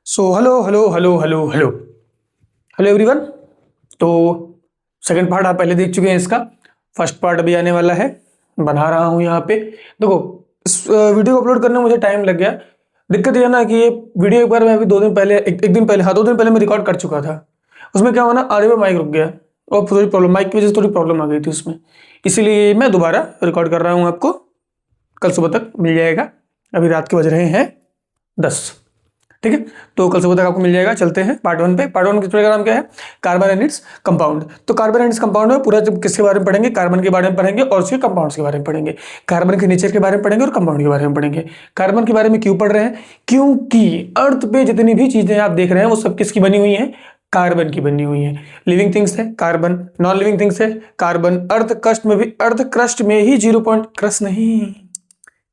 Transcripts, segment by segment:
So hello hello hello hello hello hello everyone. तो second part आप पहले देख चुके हैं, इसका फर्स्ट पार्ट अभी आने वाला है, बना रहा हूँ यहाँ पे। देखो, इस वीडियो को अपलोड करने में मुझे टाइम लग गया। दिक्कत ये है ना कि ये वीडियो एक बार मैं अभी 2 दिन पहले एक दिन पहले 2 दिन पहले मैं रिकॉर्ड कर चुका था। उसमें क्या हुआ ना, आधे में माइक रुक गया और थोड़ी प्रॉब्लम, माइक की वजह से थोड़ी प्रॉब्लम आ गई थी उसमें। इसीलिए मैं दोबारा रिकॉर्ड कर रहा हूँ, आपको कल सुबह तक मिल जाएगा। अभी रात के बज रहे हैं 10, ठीक है। तो कल सुबह तक आपको मिल जाएगा। चलते हैं पार्ट 1 पे। पार्ट 1 किस का नाम क्या है? Carbon and its compound. तो कार्बन एंड इट्स कंपाउंड में पूरा किसके बारे में पढ़ेंगे? कार्बन के बारे में पढ़ेंगे और उसके कंपाउंड्स के बारे में पढ़ेंगे। कार्बन के नेचर के बारे में पढ़ेंगे और कंपाउंड के बारे में पढ़ेंगे। कार्बन के बारे में क्यों पढ़ रहे हैं? क्योंकि अर्थ पे जितनी भी चीजें आप देख रहे हैं वो सब किसकी बनी हुई है? कार्बन की बनी हुई है। लिविंग थिंग्स है कार्बन, नॉन लिविंग थिंग्स है कार्बन। अर्थ क्रस्ट में ही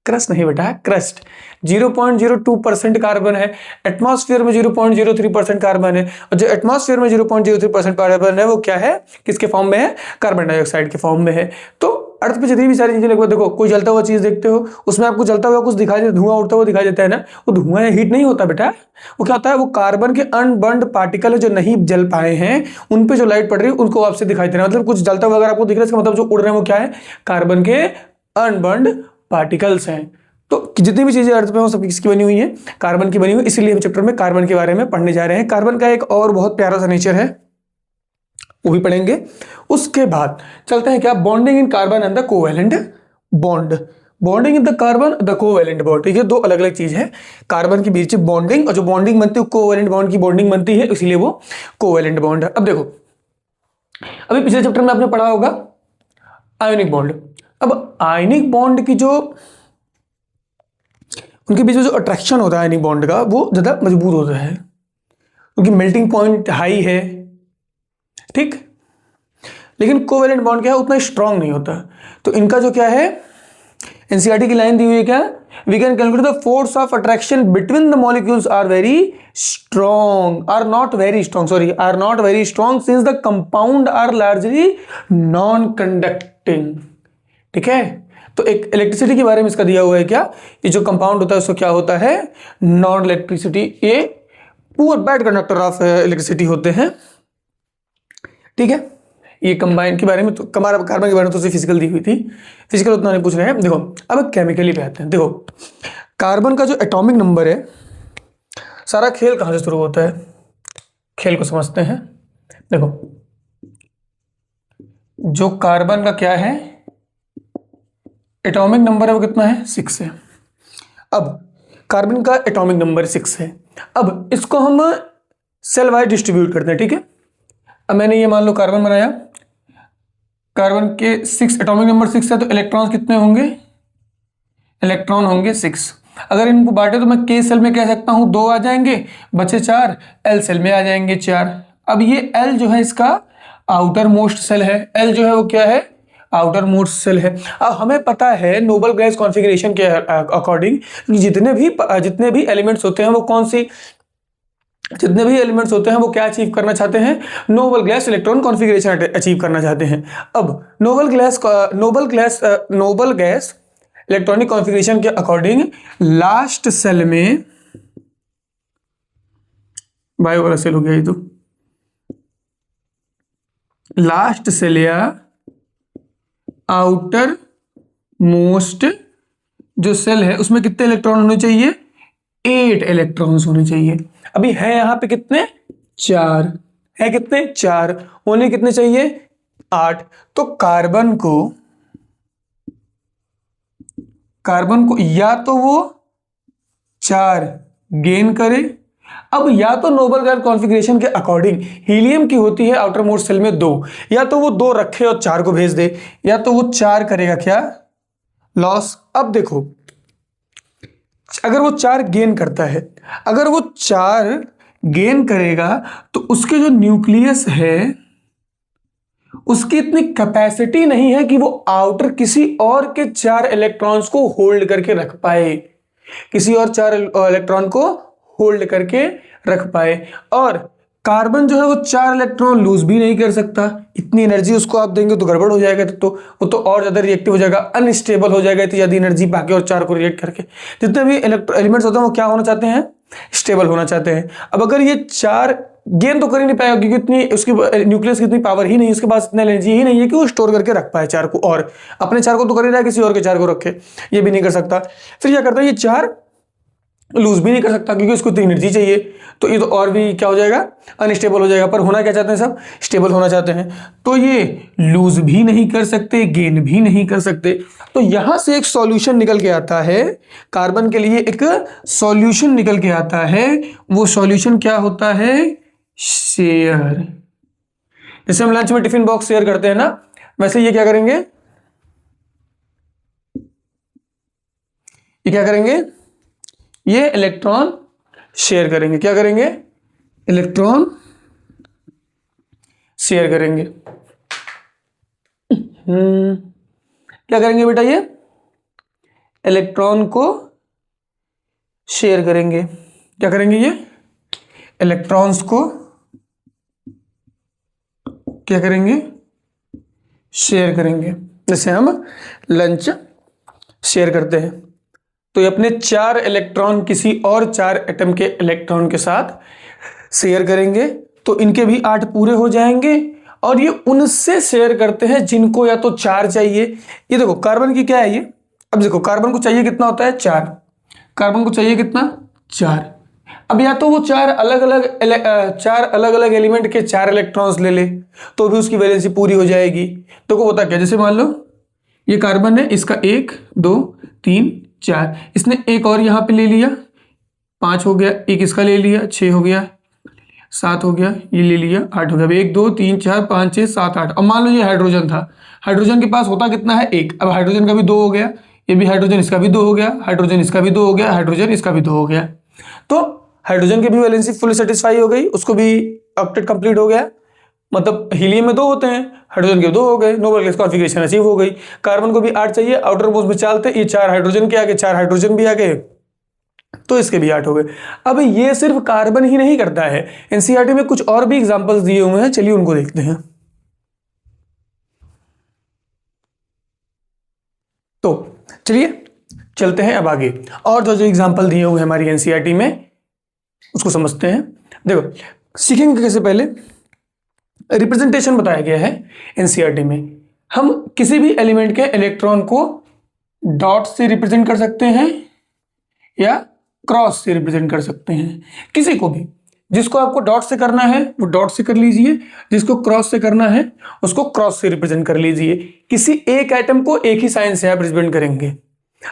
क्रस्ट नहीं बेटा, क्रस्ट 0.02% कार्बन है। एटमॉस्फेयर में 0.03% कार्बन है। और जो एटमॉस्फेयर में 0.03% कार्बन है वो क्या है? किसके फॉर्म में है? कार्बन डाइऑक्साइड के फॉर्म में है। तो अर्थ पे जितनी भी सारी चीजें लगभग, देखो कोई जलता हुआ चीज देखते हो, उसमें आपको जलता हुआ कुछ दिखाई देता, धुआं उड़ता हुआ दिखाई देता है ना, वो धुआं हीट नहीं होता बेटा। वो क्या होता है? वो कार्बन के अनबर्न्ड पार्टिकल जो नहीं जल पाए हैं, उन पे जो लाइट पड़ रही है उनको आपसे दिखाई दे रहा है। मतलब कुछ जलता हुआ अगर आपको दिख रहा है, इसका मतलब जो उड़ रहे हैं वो क्या है? कार्बन के अनबर्न्ड पार्टिकल्स हैं। तो जितनी भी चीजें अर्थ पे वो सब किसकी बनी हुई है? कार्बन की बनी हुई। इसीलिए हम चैप्टर में कार्बन के बारे में पढ़ने जा रहे हैं। कार्बन का एक और बहुत प्यारा सा नेचर है, वो भी पढ़ेंगे। उसके बाद चलते हैं क्या? Bonding in carbon and the covalent bond. Bonding in the carbon the covalent bond, ठीक है। दो अलग अलग चीज है कार्बन के बीच बॉन्डिंग, और जो बॉन्डिंग बनती है कोवैलेंट बॉन्ड की बॉन्डिंग बनती है, इसलिए वो कोवैलेंट बॉन्ड है। अब देखो, अभी पिछले चैप्टर में आपने पढ़ा होगा आयोनिक बॉन्ड। अब आयोनिक बॉन्ड की जो उनके बीच में जो अट्रैक्शन होता है आयनिक बॉन्ड का, वो ज़्यादा मजबूत होता है, उनकी मेल्टिंग पॉइंट हाई है, ठीक। लेकिन कोवेलेंट बॉन्ड क्या है? उतना स्ट्रांग नहीं होता। तो इनका जो क्या है, एनसीईआरटी की लाइन दी हुई है क्या? We can calculate the force of attraction between the molecules are not very strong since the compound are largely non conducting, ठीक है। तो एक इलेक्ट्रिसिटी के बारे में इसका दिया हुआ है क्या? ये जो कंपाउंड होता है उसको क्या होता है? Non electricity. ये poor bad conductor of electricity होते हैं, ठीक है। ये कंबाइन के बारे में, तो कार्बन के बारे में तो फिजिकल दी हुई थी, फिजिकल उतना नहीं पूछ रहे हैं। देखो अब केमिकली पे आते हैं। देखो कार्बन का जो एटॉमिक नंबर है, सारा खेल कहां से शुरू होता है, खेल को समझते हैं। देखो जो कार्बन का क्या है एटॉमिक नंबर है, वो कितना है? 6 है। अब कार्बन का एटॉमिक नंबर 6 है। अब इसको हम सेल वाइज डिस्ट्रीब्यूट करते हैं, ठीक है। अब मैंने ये मान लो कार्बन बनाया, कार्बन के 6 एटॉमिक नंबर 6 है, तो इलेक्ट्रॉन कितने होंगे? इलेक्ट्रॉन होंगे 6। अगर इनको बांटे तो मैं के सेल में कह सकता हूं 2 आ जाएंगे, बचे 4, एल सेल में आ जाएंगे 4। अब ये एल जो है इसका आउटर मोस्ट सेल है, एल जो है वो क्या है? आउटर मोस्ट सेल है। अब हमें पता है नोबल गैस कॉन्फ़िगरेशन के अकॉर्डिंग जितने भी एलिमेंट्स होते हैं वो जितने भी एलिमेंट्स होते हैं वो क्या अचीव करना चाहते हैं? Noble gas electron configuration achieve करना चाहते हैं। अब नोबल गैस इलेक्ट्रॉनिक कॉन्फ़िगरेशन के अकॉर्डिंग लास्ट सेल में बायो वाला सेल हो गया ये, तो लास्ट सेल या आउटर मोस्ट जो सेल है उसमें कितने इलेक्ट्रॉन होने चाहिए? 8 इलेक्ट्रॉन्स होने चाहिए। अभी है यहां पे कितने? 4 है। कितने? 4 होने कितने चाहिए? 8। तो कार्बन को या तो वो 4 गेन करे। अब या तो नोबल गैस कॉन्फ़िगरेशन के अकॉर्डिंग हीलियम की होती है आउटर मोस्ट सेल में 2, या तो वो 2 रखे और 4 को भेज दे, या तो वो 4 करेगा क्या? लॉस। अब देखो अगर वो 4 गेन करता है, अगर वो 4 गेन करेगा तो उसके जो न्यूक्लियस है उसकी इतनी कैपेसिटी नहीं है कि वो आउटर किसी और के 4 इलेक्ट्रॉन्स को होल्ड करके रख पाए, किसी और 4 इलेक्ट्रॉन को होल्ड करके रख पाए। और कार्बन जो है वो 4 इलेक्ट्रॉन लूज भी नहीं कर सकता। इतनी एनर्जी उसको आप देंगे तो गड़बड़ हो जाएगा, तो वो तो और ज्यादा रिएक्टिव हो जाएगा, अनस्टेबल हो जाएगा इतनी ज्यादा एनर्जी पाके और 4 को रिएक्ट करके। जितने भी एलिमेंट्स होते हैं वो क्या होना चाहते हैं? स्टेबल होना चाहते हैं। अब अगर ये 4 गेन तो कर ही नहीं पाएगा क्योंकि इतनी उसकी न्यूक्लियस की इतनी पावर ही नहीं, उसके पास इतना एनर्जी ही नहीं है कि वो स्टोर करके रख पाए 4 को, और अपने 4 को तो कर ही रहा है, किसी और के 4 को रखे, ये भी नहीं कर सकता। फिर क्या करता है, ये 4 लूज भी नहीं कर सकता क्योंकि उसको तो एनर्जी चाहिए, तो ये तो और भी क्या हो जाएगा, अनस्टेबल हो जाएगा। पर होना क्या चाहते हैं, सब स्टेबल होना चाहते हैं, तो ये लूज भी नहीं कर सकते, गेन भी नहीं कर सकते। तो यहां से एक सॉल्यूशन निकल के आता है, कार्बन के लिए एक सॉल्यूशन निकल के आता है। वो सॉल्यूशन क्या होता है, शेयर। जैसे हम लंच में टिफिन बॉक्स शेयर करते हैं ना, वैसे ये क्या करेंगे, ये क्या करेंगे, ये इलेक्ट्रॉन शेयर करेंगे। क्या करेंगे, इलेक्ट्रॉन शेयर करेंगे। क्या करेंगे बेटा, ये इलेक्ट्रॉन को शेयर करेंगे। क्या करेंगे, ये इलेक्ट्रॉन्स को क्या करेंगे, शेयर करेंगे। जैसे हम लंच शेयर करते हैं तो ये अपने 4 इलेक्ट्रॉन किसी और 4 एटम के इलेक्ट्रॉन के साथ शेयर करेंगे, तो इनके भी 8 पूरे हो जाएंगे। और ये उनसे शेयर करते हैं जिनको या तो 4 चाहिए। ये देखो कार्बन की क्या है ये, अब देखो कार्बन को चाहिए कितना होता है, 4। कार्बन को चाहिए कितना, 4। अब या तो वो 4 अलग अलग एलिमेंट के 4 इलेक्ट्रॉन्स ले ले तो भी उसकी वैलेंसी पूरी हो जाएगी। तो को होता क्या, जैसे मान लो ये कार्बन है, इसका 1 2 3 4, इसने एक और यहां पे ले लिया, 5 हो गया, एक इसका ले लिया, 6 हो गया, 7 हो गया, ये ले लिया, 8 हो गया। 1 2 3 4 5 6 7 8। अब मान लो ये हाइड्रोजन था, हाइड्रोजन के पास होता कितना है, 1। अब हाइड्रोजन का भी 2 हो गया, ये भी हाइड्रोजन, इसका भी 2 हो गया, हाइड्रोजन इसका भी 2 हो गया, हाइड्रोजन इसका भी 2 हो गया। तो हाइड्रोजन की भी वैलेंसी फुल सेटिस्फाई हो गई, उसको भी ऑक्टेट कंप्लीट हो गया। मतलब हीलियम में 2 होते हैं, हाइड्रोजन के 2 हो गए, नोबल गैस कॉन्फिगरेशन अचीव हो गई। कार्बन को भी 8 चाहिए, आउटर मोस्ट में चलते ये 4 हाइड्रोजन के आगे 4 हाइड्रोजन भी आ गए, तो इसके भी 8 हो गए। अब ये सिर्फ कार्बन ही नहीं करता है, एनसीईआरटी में कुछ और भी एग्जांपल्स दिए हुए हैं, चलिए उनको देखते हैं। तो चलिए चलते हैं अब आगे, और जो एग्जांपल दिए हुए हैं हमारी एनसीईआरटी में उसको समझते हैं। देखो सीखेंगे कैसे, पहले रिप्रेजेंटेशन बताया गया है एनसीईआरटी में। हम किसी भी एलिमेंट के इलेक्ट्रॉन को डॉट से रिप्रेजेंट कर सकते हैं या क्रॉस से रिप्रेजेंट कर सकते हैं, किसी को भी। जिसको आपको डॉट से करना है वो डॉट से कर लीजिए, जिसको क्रॉस से करना है उसको क्रॉस से रिप्रेजेंट कर लीजिए। किसी एक एटम को एक ही साइन से आप रिप्रेजेंट करेंगे।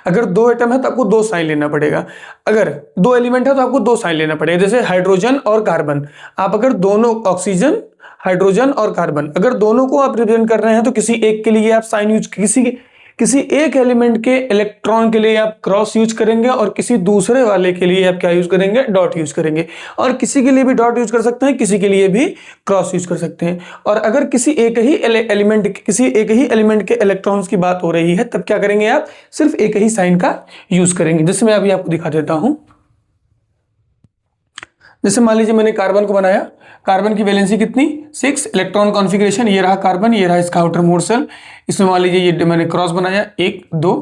अगर 2 एटम है तो आपको 2 साइन लेना पड़ेगा, अगर 2 एलिमेंट है तो आपको 2 साइन लेना पड़ेगा। जैसे हाइड्रोजन और कार्बन, आप अगर दोनों ऑक्सीजन, हाइड्रोजन और कार्बन अगर दोनों को आप रिप्रेजेंट कर रहे हैं तो किसी एक के लिए आप साइन यूज, किसी एक एलिमेंट के इलेक्ट्रॉन के लिए आप क्रॉस यूज करेंगे और किसी दूसरे वाले के लिए आप क्या यूज करेंगे, डॉट यूज करेंगे। और किसी के लिए भी डॉट यूज कर सकते हैं, किसी के लिए भी क्रॉस यूज कर सकते हैं। और अगर किसी एक ही एलिमेंट के इलेक्ट्रॉन्स की बात हो रही है तब क्या करेंगे, आप सिर्फ एक ही साइन का यूज करेंगे। जैसे मैं अभी आपको दिखा देता हूं। जैसे मान लीजिए मैंने कार्बन को बनाया, कार्बन की वैलेंसी कितनी, 6, इलेक्ट्रॉन कॉन्फ़िगरेशन, ये रहा कार्बन, ये रहा इसका आउटर मोर शेल। इसमें मान लीजिए ये मैंने क्रॉस बनाया 1 2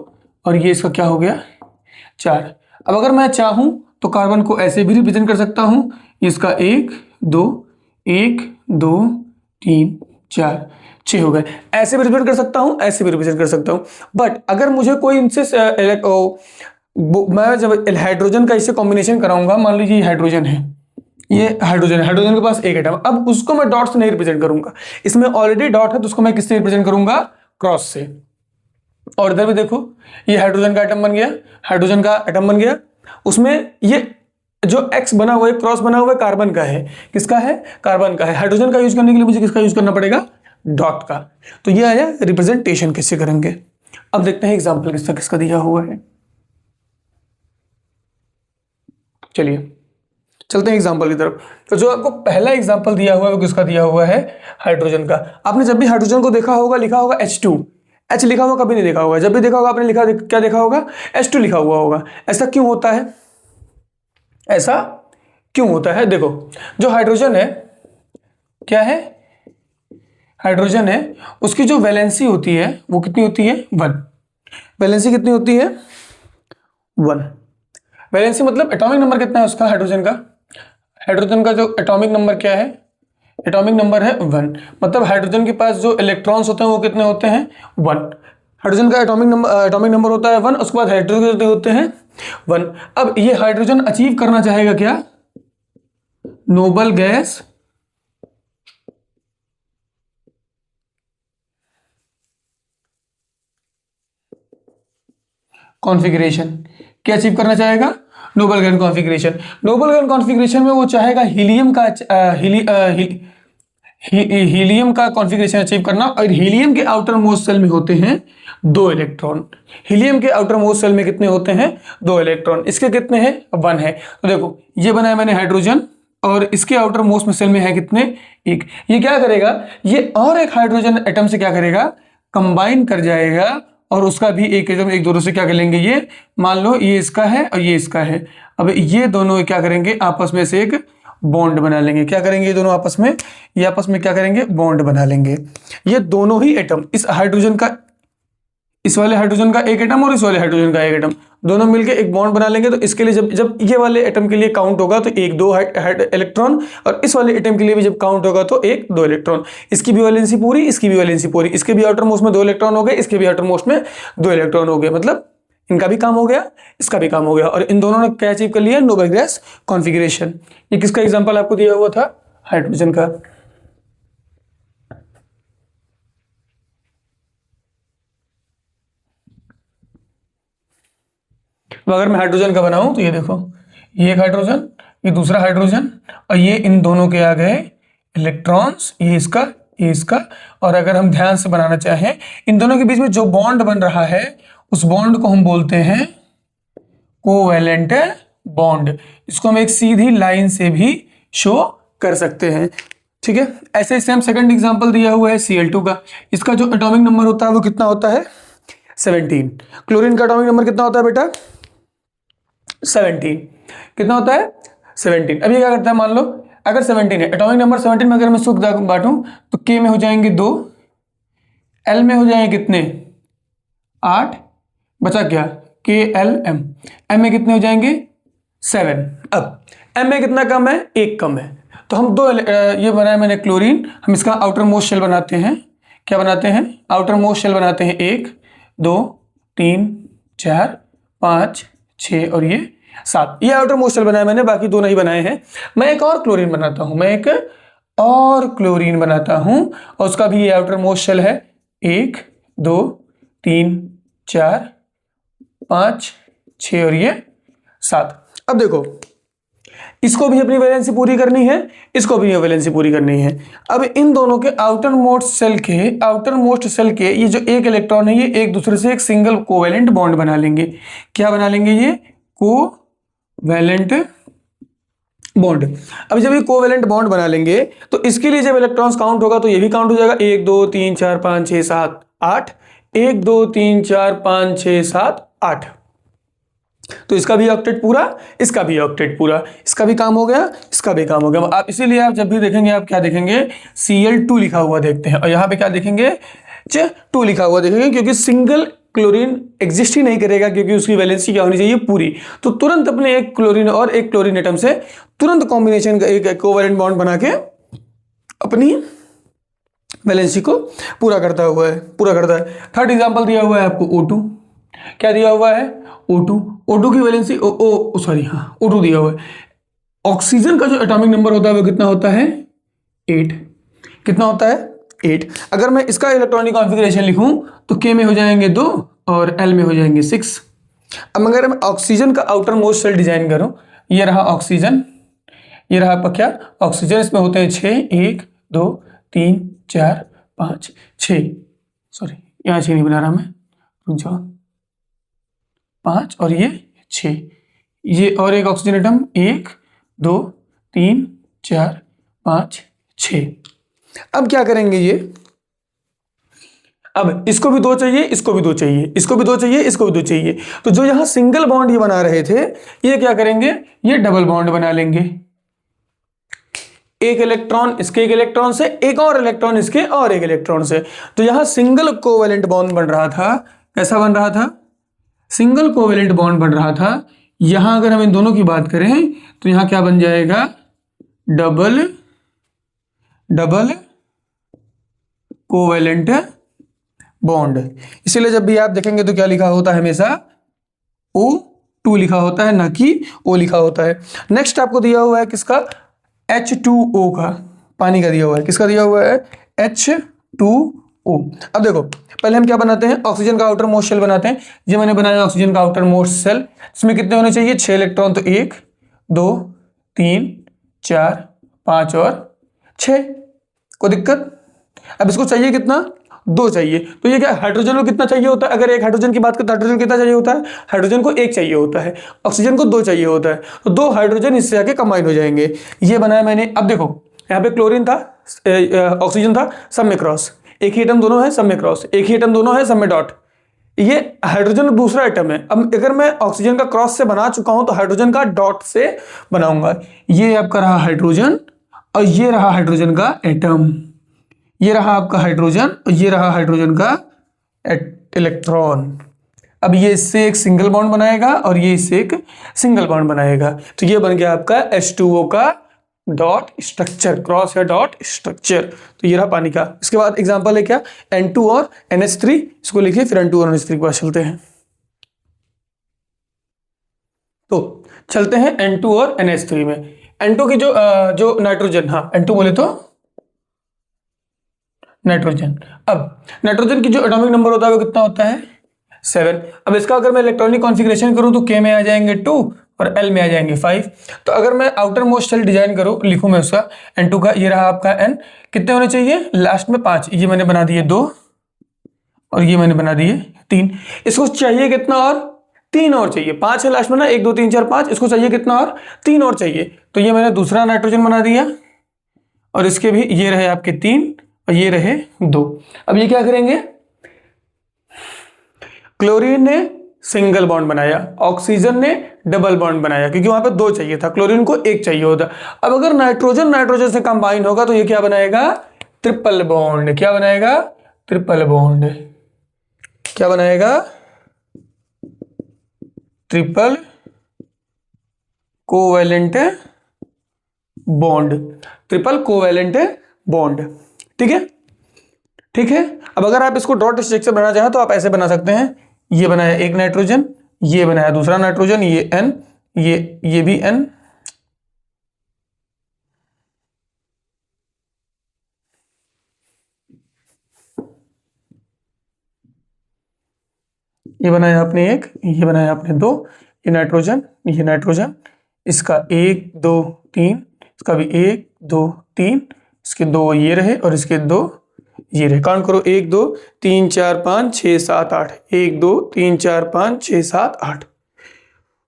और ये इसका क्या हो गया 4। अब अगर मैं चाहूं तो कार्बन को ऐसे भी रिप्रेजेंट कर सकता हूं, इसका 1 2 3 4 6 हो गए। ऐसे भी रिप्रेजेंट कर सकता हूं, ऐसे भी रिप्रेजेंट कर सकता हूं। बट अगर मुझे कोई इनसे मैं जब हाइड्रोजन का इससे कॉम्बिनेशन कराऊंगा, मान लीजिए ये हाइड्रोजन है, ये हाइड्रोजन के पास एक एटम, अब उसको मैं डॉट से नहीं रिप्रेजेंट करूंगा, इसमें ऑलरेडी डॉट है तो उसको मैं किससे रिप्रेजेंट करूंगा, क्रॉस से। और इधर भी देखो ये हाइड्रोजन का एटम बन गया, हाइड्रोजन का एटम बन गया, उसमें ये जो एक्स बना हुआ है, क्रॉस बना हुआ है, कार्बन का है। किसका है, कार्बन का है। हाइड्रोजन का यूज करने के लिए मुझे किसका यूज करना पड़ेगा, डॉट का। तो ये आया रिप्रेजेंटेशन कैसे करेंगे। अब देखते हैं एग्जाम्पल किसका किसका दिया हुआ है। चलिए चलते हैं एग्जाम्पल की तरफ। तो जो आपको पहला एग्जाम्पल दिया हुआ है वो किसका दिया हुआ है, हाइड्रोजन का। आपने जब भी हाइड्रोजन को देखा होगा लिखा होगा H2, H लिखा हुआ कभी नहीं देखा होगा। जब भी देखा होगा आपने लिखा क्या देखा होगा, H2 लिखा हुआ होगा। ऐसा क्यों होता है, ऐसा क्यों होता है। देखो जो हाइड्रोजन है, क्या है, हाइड्रोजन है, उसकी जो वैलेंसी होती है वो कितनी होती है, 1। वैलेंसी कितनी होती है, 1। वैलेंसी मतलब एटॉमिक नंबर कितना है उसका, हाइड्रोजन का जो एटॉमिक नंबर क्या है, एटॉमिक नंबर है 1। मतलब हाइड्रोजन के पास जो इलेक्ट्रॉन्स होते हैं वो कितने होते हैं, 1। हाइड्रोजन का एटॉमिक नंबर होता है 1, उसके बाद हाइड्रोजन कितने होते हैं, 1। अब ये हाइड्रोजन अचीव करना चाहेगा क्या, नोबल गैस कॉन्फ़िगरेशन। क्या अचीव करना चाहेगा, noble gas configuration. Noble gas configuration में वो चाहेगा हीलियम का कॉन्फ़िगरेशन अचीव करना। और हीलियम के आउटर मोस्ट सेल में होते हैं 2 इलेक्ट्रॉन। हीलियम के आउटर मोस्ट सेल में कितने होते हैं, 2 इलेक्ट्रॉन। इसके कितने हैं, 1 है। तो देखो ये बनाया मैंने हाइड्रोजन, और इसके आउटर मोस्ट में सेल में है कितने, 1। ये क्या करेगा, ये और एक हाइड्रोजन एटम से क्या करेगा, कंबाइन कर जाएगा, और उसका भी एक एटम एक दोनों से क्या कर लेंगे, ये मान लो ये इसका है और ये इसका है। अब ये दोनों क्या करेंगे, आपस में से एक बॉन्ड बना लेंगे। क्या करेंगे ये दोनों आपस में, ये आपस में क्या करेंगे, बॉन्ड बना लेंगे। ये दोनों ही एटम, इस हाइड्रोजन का, इस वाले हाइड्रोजन का एक एटम और इस वाले हाइड्रोजन का एक एटम, दोनों मिलकर एक बॉन्ड बना लेंगे। तो इसके लिए जब ये वाले एटम के लिए काउंट होगा तो 1 2 इलेक्ट्रॉन, और इस वाले एटम के लिए भी जब काउंट होगा तो 1 2 इलेक्ट्रॉन। इसकी भी वैलेंसी पूरी, इसकी भी वैलेंसी पूरी। इसके भी आउटर मोस्ट में 2 इलेक्ट्रॉन हो गए, इसके भी आउटर मोस्ट में 2 इलेक्ट्रॉन हो गए। मतलब इनका भी काम हो गया, इसका भी काम हो गया, और इन दोनों ने क्या अचीव कर लिया, नोबल गैस कॉन्फ़िगरेशन। ये किसका एग्जांपल आपको दिया हुआ था, हाइड्रोजन का। तो अगर मैं हाइड्रोजन का बनाऊं तो ये देखो, ये एक हाइड्रोजन, ये दूसरा हाइड्रोजन, और ये इन दोनों के आ गए इलेक्ट्रॉन्स, ये इसका, ये इसका। और अगर हम ध्यान से बनाना चाहें, इन दोनों के बीच में जो बॉन्ड बन रहा है उस बॉन्ड को हम बोलते हैं कोवैलेंट बॉन्ड। इसको हम एक सीधी लाइन से भी शो कर सकते हैं, ठीक है। ऐसे सेम सेकंड एग्जांपल दिया हुआ है Cl2 का। इसका जो एटॉमिक नंबर होता है वो कितना होता है, 17। क्लोरीन का एटॉमिक नंबर कितना होता है बेटा, 17। कितना होता है, 17। अब ये क्या करता है, मान लो अगर 17 है, एटॉमिक नंबर 17 में अगर मैं सुख बांटूं तो K में हो जाएंगे 2, L में हो जाएंगे कितने, 8, बचा क्या, KLM। M में कितने हो जाएंगे, 7। अब M में कितना कम है, 1 कम है। तो हम ये बनाया मैंने क्लोरीन, हम इसका आउटर मोस्ट शेल बनाते हैं। क्या बनाते हैं, आउटर मोस्ट शेल बनाते हैं, 1 2 3 4 5 6 और ये 7। ये आउटर मोस्ट शेल बनाया मैंने, बाकी 2 नहीं बनाए हैं। मैं एक और क्लोरीन बनाता हूं, और उसका भी ये आउटर मोस्ट शेल है, 1 2 3 4 5 6 और ये 7। अब देखो, इसको भी अपनी वैलेंसी पूरी करनी है, इसको भी वैलेंसी पूरी करनी है। अब इन दोनों के आउटर मोस्ट सेल के ये जो एक इलेक्ट्रॉन है, ये एक दूसरे से एक सिंगल कोवैलेंट बॉन्ड बना लेंगे। क्या बना लेंगे, ये कोवैलेंट बॉन्ड। अब जब ये कोवैलेंट बॉन्ड बना लेंगे तो इसके लिए जब इलेक्ट्रॉन्स काउंट होगा तो ये भी काउंट हो जाएगा, 1 2 3 4 5 6 7 8, 1 2 3 4 5 6 7 8। तो इसका भी ऑक्टेट पूरा, इसका भी ऑक्टेट पूरा, इसका भी काम हो गया, इसका भी काम हो गया। आप इसीलिए आप जब भी देखेंगे, आप क्या देखेंगे, Cl2 लिखा हुआ देखते हैं, और यहाँ पे क्या देखेंगे, 2 लिखा हुआ देखेंगे, क्योंकि सिंगल क्लोरीन एग्जिस्ट ही नहीं करेगा, क्योंकि उसकी वैलेंसी क्या होनी चाहिए, पूरी। तो तुरंत अपने एक क्लोरीन और एक क्लोरीन एटम से तुरंत कॉम्बिनेशन का एक कोवैलेंट बॉन्ड बना के अपनी वैलेंसी को पूरा करता है। थर्ड एग्जांपल दिया हुआ है आपको O2। क्या दिया हुआ है, O2 की वैलेंसी O2 दिया हुआ है। ऑक्सीजन का जो एटॉमिक नंबर होता है वो कितना होता है, 8। कितना होता है, 8। अगर मैं इसका इलेक्ट्रॉनिक कॉन्फ़िगरेशन लिखूं तो K में हो जाएंगे 2 और L में हो जाएंगे 6। अब अगर मैं ऑक्सीजन का आउटर मोस्ट शेल डिजाइन करूं, ये रहा ऑक्सीजन, ये रहा आपका क्या, ऑक्सीजन। इसमें होते हैं 6, 1 2 3 4 5 6, सॉरी यहाँ 6 नहीं बना रहा मैं, रुक जाओ, 5 और ये 6, ये और एक ऑक्सीजन एटम, 1 2 3 4 5 6। अब क्या करेंगे ये, अब इसको भी 2 चाहिए, इसको भी 2 चाहिए, इसको भी 2 चाहिए, इसको भी 2 चाहिए। तो जो यहां सिंगल बॉन्ड ये बना रहे थे, ये क्या करेंगे, ये डबल बॉन्ड बना लेंगे। एक इलेक्ट्रॉन इसके एक इलेक्ट्रॉन से, एक और इलेक्ट्रॉन इसके और एक इलेक्ट्रॉन से। तो यहां सिंगल कोवैलेंट बॉन्ड बन रहा था। कैसा बन रहा था, सिंगल कोवैलेंट बॉन्ड बन रहा था। यहां अगर हम इन दोनों की बात करें तो यहां क्या बन जाएगा, डबल कोवेलेंट बॉन्ड। इसीलिए जब भी आप देखेंगे तो क्या लिखा होता है, हमेशा O2 लिखा होता है, ना कि O लिखा होता है। नेक्स्ट आपको दिया हुआ है किसका, H2O का, पानी का दिया हुआ है। किसका दिया हुआ है, H2O। अब देखो पहले हम क्या बनाते हैं, ऑक्सीजन का आउटर मोस्ट शेल बनाते हैं। ये मैंने बनाया ऑक्सीजन का आउटर मोस्ट शेल। इसमें कितने होने चाहिए, 6 इलेक्ट्रॉन। तो 1 2 3 4 5 और 6। कोई दिक्कत। अब इसको चाहिए कितना, 2 चाहिए। तो ये क्या, हाइड्रोजन को कितना चाहिए होता है, अगर एक हाइड्रोजन की बात करें तो हाइड्रोजन कितना चाहिए होता है, हाइड्रोजन को 1 चाहिए होता है, ऑक्सीजन को 2 चाहिए होता है। तो 2 हाइड्रोजन इससे आके कंबाइन हो जाएंगे। ये बनाया मैंने। अब देखो यहाँ पे क्लोरीन था, ऑक्सीजन था, सब में क्रॉस, एक ही एटम दोनों है, सब में क्रॉस, एक ही एटम दोनों है, सब में डॉट। ये हाइड्रोजन दूसरा एटम है। अब अगर मैं ऑक्सीजन का क्रॉस से बना चुका हूं तो हाइड्रोजन का डॉट से बनाऊंगा। ये आपका रहा हाइड्रोजन और ये रहा हाइड्रोजन का एटम। ये रहा आपका हाइड्रोजन और ये रहा हाइड्रोजन का इलेक्ट्रॉन। अब ये इससे एक सिंगल बॉन्ड बनाएगा और ये इससे एक सिंगल बॉन्ड बनाएगा। तो ये बन गया आपका H2O का डॉट स्ट्रक्चर, क्रॉस या डॉट स्ट्रक्चर। तो ये रहा पानी का। इसके बाद एग्जांपल है क्या, N2 और NH3। इसको लिखिए, फिर N2 और NH3 के पास चलते हैं। तो चलते हैं N2 और NH3 में। N2 की जो नाइट्रोजन, हाँ N2 बोले तो नाइट्रोजन। अब नाइट्रोजन की जो एटॉमिक नंबर होता है वो कितना होता है, 7। अब इसका अगर मैं इलेक्ट्रॉनिक कॉन्फ़िगरेशन करूं तो K में आ जाएंगे 2 और L में आ जाएंगे 5। तो अगर मैं आउटर मोस्ट शेल डिजाइन करूं, लिखूं मैं उसका N2 का, ये रहा आपका N, कितने होने चाहिए, लास्ट में 5। ये मैंने बना दिए 2 और ये मैंने बना दिए 3। इसको चाहिए कितना, और 3 और चाहिए। 5 है लास्ट में ना, 1 2 3 4 5। इसको चाहिए कितना, और 3 और चाहिए। तो ये मैंने दूसरा नाइट्रोजन बना दिया और इसके भी ये रहे आपके 3 और ये रहे 2। अब ये क्या करेंगे, क्लोरीन ने सिंगल बॉन्ड बनाया, ऑक्सीजन ने डबल बॉन्ड बनाया, क्योंकि वहां पे 2 चाहिए था, क्लोरीन को 1 चाहिए होता। अब अगर नाइट्रोजन नाइट्रोजन से कंबाइन होगा तो ये क्या बनाएगा, ट्रिपल बॉन्ड। क्या बनाएगा, ट्रिपल बॉन्ड। क्या बनाएगा, triple covalent bond, triple covalent bond. ठीक है, ठीक है। अब अगर आप इसको डॉट स्ट्रक्चर बनाना चाहें तो आप ऐसे बना सकते हैं। ये बनाया एक नाइट्रोजन, ये बनाया दूसरा नाइट्रोजन, ये N, ये भी N, ये बनाया आपने 1, ये बनाया आपने 2, ये नाइट्रोजन, इसका 1 2 3, इसका भी 1 2 3, इसके 2 ये रहे और इसके 2 ये रहे। काउंट करो, 1 2 3 4 5 6 7 8, 1 2 3 4 5 6 7 8।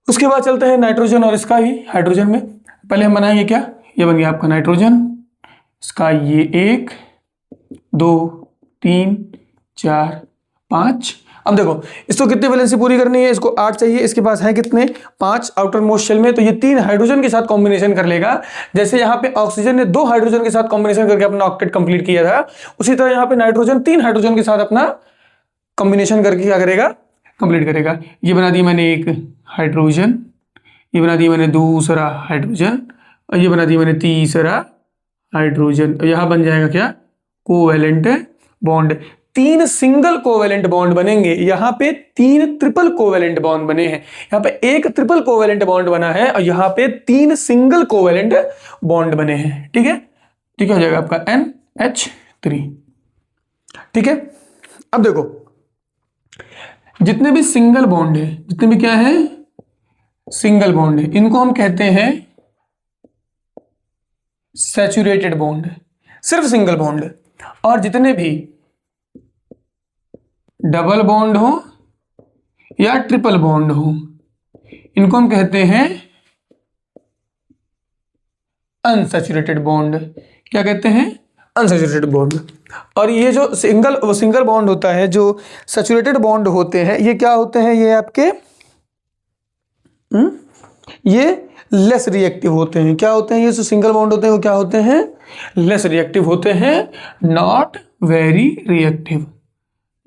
उसके बाद चलते हैं नाइट्रोजन और इसका ही हाइड्रोजन में। पहले हम बनाएंगे क्या, ये बन गया आपका नाइट्रोजन, इसका ये 1 2 3 4 5। अब देखो इसको कितनी वैलेंसी पूरी करनी है, इसको 8 चाहिए, इसके पास है कितने, 5 आउटर मोस्ट शेल में। तो ये 3 हाइड्रोजन के साथ कॉम्बिनेशन कर लेगा। जैसे यहाँ पे ऑक्सीजन ने 2 हाइड्रोजन के साथ कॉम्बिनेशन करके अपना ऑक्टेट कंप्लीट किया था, उसी तरह यहाँ पे नाइट्रोजन 3 हाइड्रोजन के साथ अपना कॉम्बिनेशन करके क्या करेगा, कंप्लीट करेगा। ये बना दिया मैंने एक हाइड्रोजन, ये बना दिया मैंने दूसरा हाइड्रोजन और ये बना दिया मैंने तीसरा हाइड्रोजन। और यहाँ बन जाएगा क्या, covalent bond. 3 single covalent bond बनेंगे, यहाँ पे 3 ट्रिपल कोवैलेंट बॉन्ड बने हैं। यहाँ पे एक ट्रिपल कोवैलेंट बॉन्ड बना है और यहाँ पे 3 सिंगल कोवैलेंट बॉन्ड बने हैं। ठीक है, ठीक हो जाएगा आपका NH3। ठीक है, अब देखो जितने भी सिंगल बॉन्ड है, जितने भी क्या है सिंगल बॉन्ड है, इनको हम कहते हैं सैचुरेटेड बॉन्ड, सिर्फ सिंगल बॉन्ड। और जितने भी डबल बॉन्ड हो या ट्रिपल बॉन्ड हो, इनको हम कहते हैं अनसैचुरेटेड बॉन्ड। क्या कहते हैं, अनसैचुरेटेड बॉन्ड। और ये जो सिंगल बॉन्ड होता है, जो सैचुरेटेड बॉन्ड होते हैं, ये क्या होते हैं, ये आपके ये लेस रिएक्टिव होते हैं। क्या होते हैं, ये जो सिंगल बॉन्ड होते हैं वो क्या होते हैं, लेस रिएक्टिव होते हैं, not very reactive,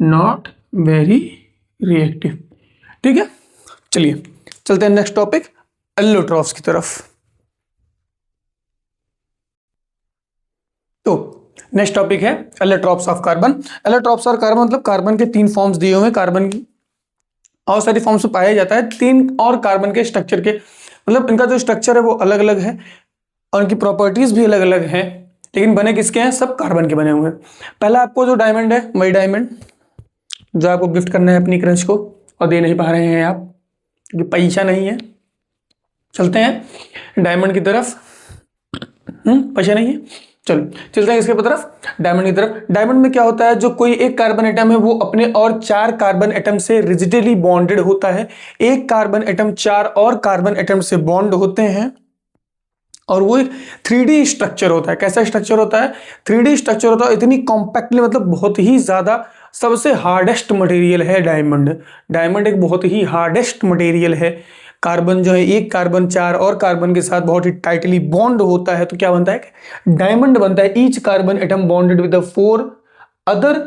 not very reactive. ठीक है, चलिए चलते हैं नेक्स्ट टॉपिक एलोट्रॉप्स की तरफ। तो नेक्स्ट टॉपिक है एलोट्रॉप्स ऑफ कार्बन। एलोट्रॉप्स और कार्बन मतलब कार्बन के 3 फॉर्म्स दिए हुए हैं, कार्बन की और सारी फॉर्म्स में पाया जाता है। 3 और कार्बन के स्ट्रक्चर के मतलब इनका जो स्ट्रक्चर है वो अलग अलग है और इनकी प्रॉपर्टीज भी अलग अलग हैं, लेकिन बने किसके हैं? सब कार्बन के बने हुए हैं। पहला आपको जो डायमंड है वही डायमंड जो आपको गिफ्ट करना है अपनी क्रश को, और दे नहीं पा रहे हैं आप क्योंकि पैसा नहीं है। चलते हैं डायमंड की तरफ। पैसा नहीं है, चलो चलते हैं इसके तरफ, डायमंड की तरफ। डायमंड में क्या होता है? जो कोई एक कार्बन एटम है वो अपने और 4 कार्बन एटम से रिजिडली बॉन्डेड होता है। एक कार्बन एटम 4 और कार्बन एटम से बॉन्ड होते हैं और वो एक 3D स्ट्रक्चर होता है। कैसा स्ट्रक्चर होता है? 3D स्ट्रक्चर होता है, इतनी कॉम्पैक्टली मतलब बहुत ही ज्यादा, सबसे हार्डेस्ट मटेरियल है डायमंड। डायमंड एक बहुत ही हार्डेस्ट मटेरियल है। कार्बन जो है एक कार्बन 4 और कार्बन के साथ बहुत ही टाइटली बॉन्ड होता है तो क्या बनता है? डायमंड बनता है। Each carbon atom bonded with 4 other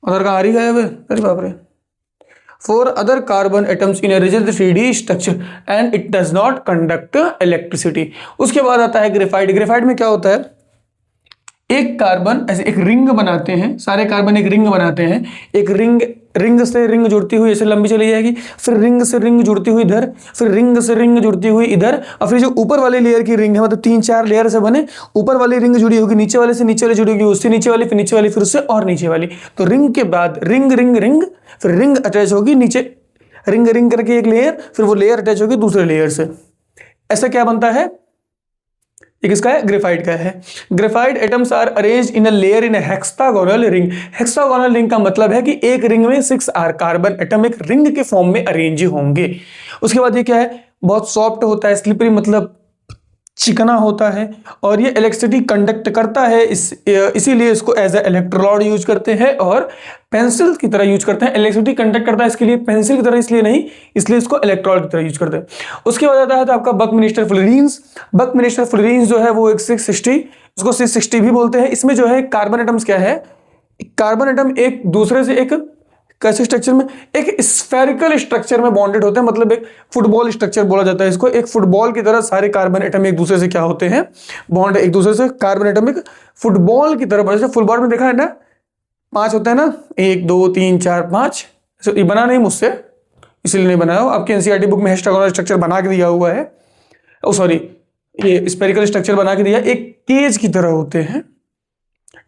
का आ रही गए, अरे बाप रे, 4 other carbon atoms in a rigid 3D structure and it does not conduct electricity। उसके बाद आता है ग्रेफाइट। ग्रेफाइट में क्या होता है? एक कार्बन ऐसे एक रिंग बनाते हैं, सारे कार्बन एक रिंग बनाते हैं। एक रिंग से रिंग जुड़ती हुई ऐसे लंबी चली जाएगी, फिर रिंग से रिंग जुड़ती हुई इधर, फिर रिंग से रिंग जुड़ती हुई इधर, और फिर जो ऊपर वाली लेयर की रिंग है मतलब 3-4 लेयर से बने, ऊपर वाली रिंग जुड़ी होगी, नीचे वाले से नीचे वाली जुड़ी होगी, उससे नीचे वाली, फिर नीचे वाली, फिर उससे और नीचे वाली। तो रिंग के बाद रिंग रिंग रिंग, फिर रिंग अटैच होगी नीचे, रिंग रिंग करके एक लेयर, फिर वो लेयर अटैच होगी दूसरे लेयर से। ऐसा क्या बनता है? ये किसका है? ग्रेफाइट का है। Graphite atoms are arranged in a layer in a hexagonal ring. Hexagonal ring का मतलब है कि एक रिंग में 6 कार्बन एटम एक रिंग के फॉर्म में अरेंज होंगे। उसके बाद ये क्या है? बहुत सॉफ्ट होता है, स्लिपरी मतलब चिकना होता है, और ये इलेक्ट्रिसिटी कंडक्ट करता है, इसीलिए इसको एज ए इलेक्ट्रोड यूज करते हैं और पेंसिल की तरह यूज करते हैं। इलेक्ट्रिसिटी कंडक्ट करता है इसके लिए, पेंसिल की तरह इसलिए नहीं, इसलिए इसको इलेक्ट्रोड की तरह यूज करते हैं। उसके बाद आता है तो आपका बकमिनिस्टर फ्लोरीन्स। बकमिनिस्टर फ्लोरीन्स जो है वो एक 660, उसको 660 भी बोलते हैं। इसमें जो है कार्बन एटम्स क्या है? कार्बन एटम एक दूसरे से एक कैसे स्ट्रक्चर में? एक स्फेरिकल स्ट्रक्चर में बॉन्डेड होते हैं, मतलब एक फुटबॉल स्ट्रक्चर बोला जाता है इसको। एक फुटबॉल की तरह सारे कार्बन एटम एक दूसरे से क्या होते हैं? बॉन्ड एक दूसरे से। कार्बन एटम एक फुटबॉल की तरह, जैसे फुटबॉल में देखा है ना 5 होते हैं ना, 1 2 3 4 5। ये बना नहीं मुझसे, इसलिए नहीं बनाया हो। आपकी एनसीईआरटी बुक में हेक्सागोनल स्ट्रक्चर बना के दिया हुआ है, ओ सॉरी, ये स्फेरिकल स्ट्रक्चर बना के दिया, एक केज की तरह होते हैं,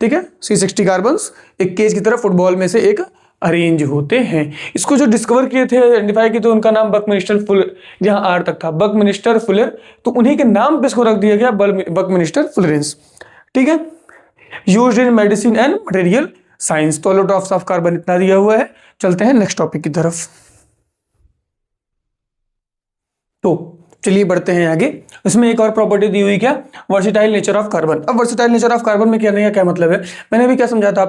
ठीक है। C60 कार्बन एक केज की तरह फुटबॉल में से एक अरेंज होते हैं। इसको जो डिस्कवर किए थे, आइडेंटिफाई किए थे, उनका नाम बकमिनिस्टर फुलर, जहां आर तक था बकमिनिस्टर फुलर, तो उन्हीं के नाम पे इसको रख दिया गया बकमिनिस्टर फ्लोरेंस, ठीक है। Used in medicine and material science. तो एलोट्रॉप्स ऑफ कार्बन इतना दिया हुआ है। चलते हैं नेक्स्ट टॉपिक की तरफ। तो चलिए बढ़ते हैं आगे। इसमें एक और प्रॉपर्टी दी हुई, क्या? Versatile nature of carbon. अब वर्सेटाइल नेचर ऑफ कार्बन में कहने का क्या मतलब है? मैंने अभी क्या समझा था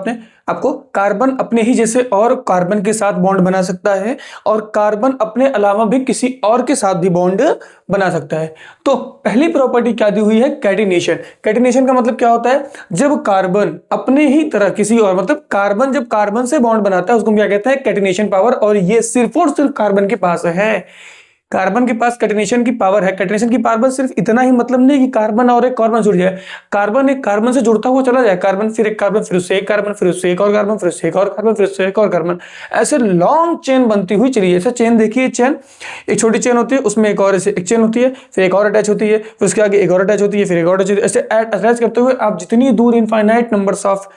आपको कार्बन अपने ही जैसे और कार्बन के साथ बॉन्ड बना सकता है, और कार्बन अपने अलावा भी किसी और के साथ भी बॉन्ड बना सकता है। तो पहली प्रॉपर्टी क्या दी हुई है? कैटिनेशन। कैटिनेशन का मतलब क्या होता है? जब कार्बन अपने ही तरह किसी और, मतलब कार्बन जब कार्बन से बॉन्ड बनाता है उसको क्या कहते हैं? Catenation power. और ये सिर्फ और सिर्फ कार्बन के पास है। कार्बन के पास कैटिनेशन की पावर है। कैटिनेशन की पावर सिर्फ इतना ही मतलब नहीं कि कार्बन और एक कार्बन जुड़ जाए, कार्बन एक कार्बन से जुड़ता हुआ चला जाए, कार्बन फिर एक कार्बन, फिर उससे एक कार्बन, फिर उससे एक और कार्बन, फिर उससे एक और कार्बन, फिर उससे एक और कार्बन, ऐसे लॉन्ग चेन बनती हुई चलिए। ऐसे चेन देखिए, चेन एक छोटी चेन होती है, उसमें एक और ऐसे एक चेन होती है, फिर एक और अटैच होती है, फिर उसके आगे एक और अटैच होती है, फिर एक और अटैच होती है। ऐसे अटैच करते हुए आप जितनी दूर इनफाइनाइट नंबर्स ऑफ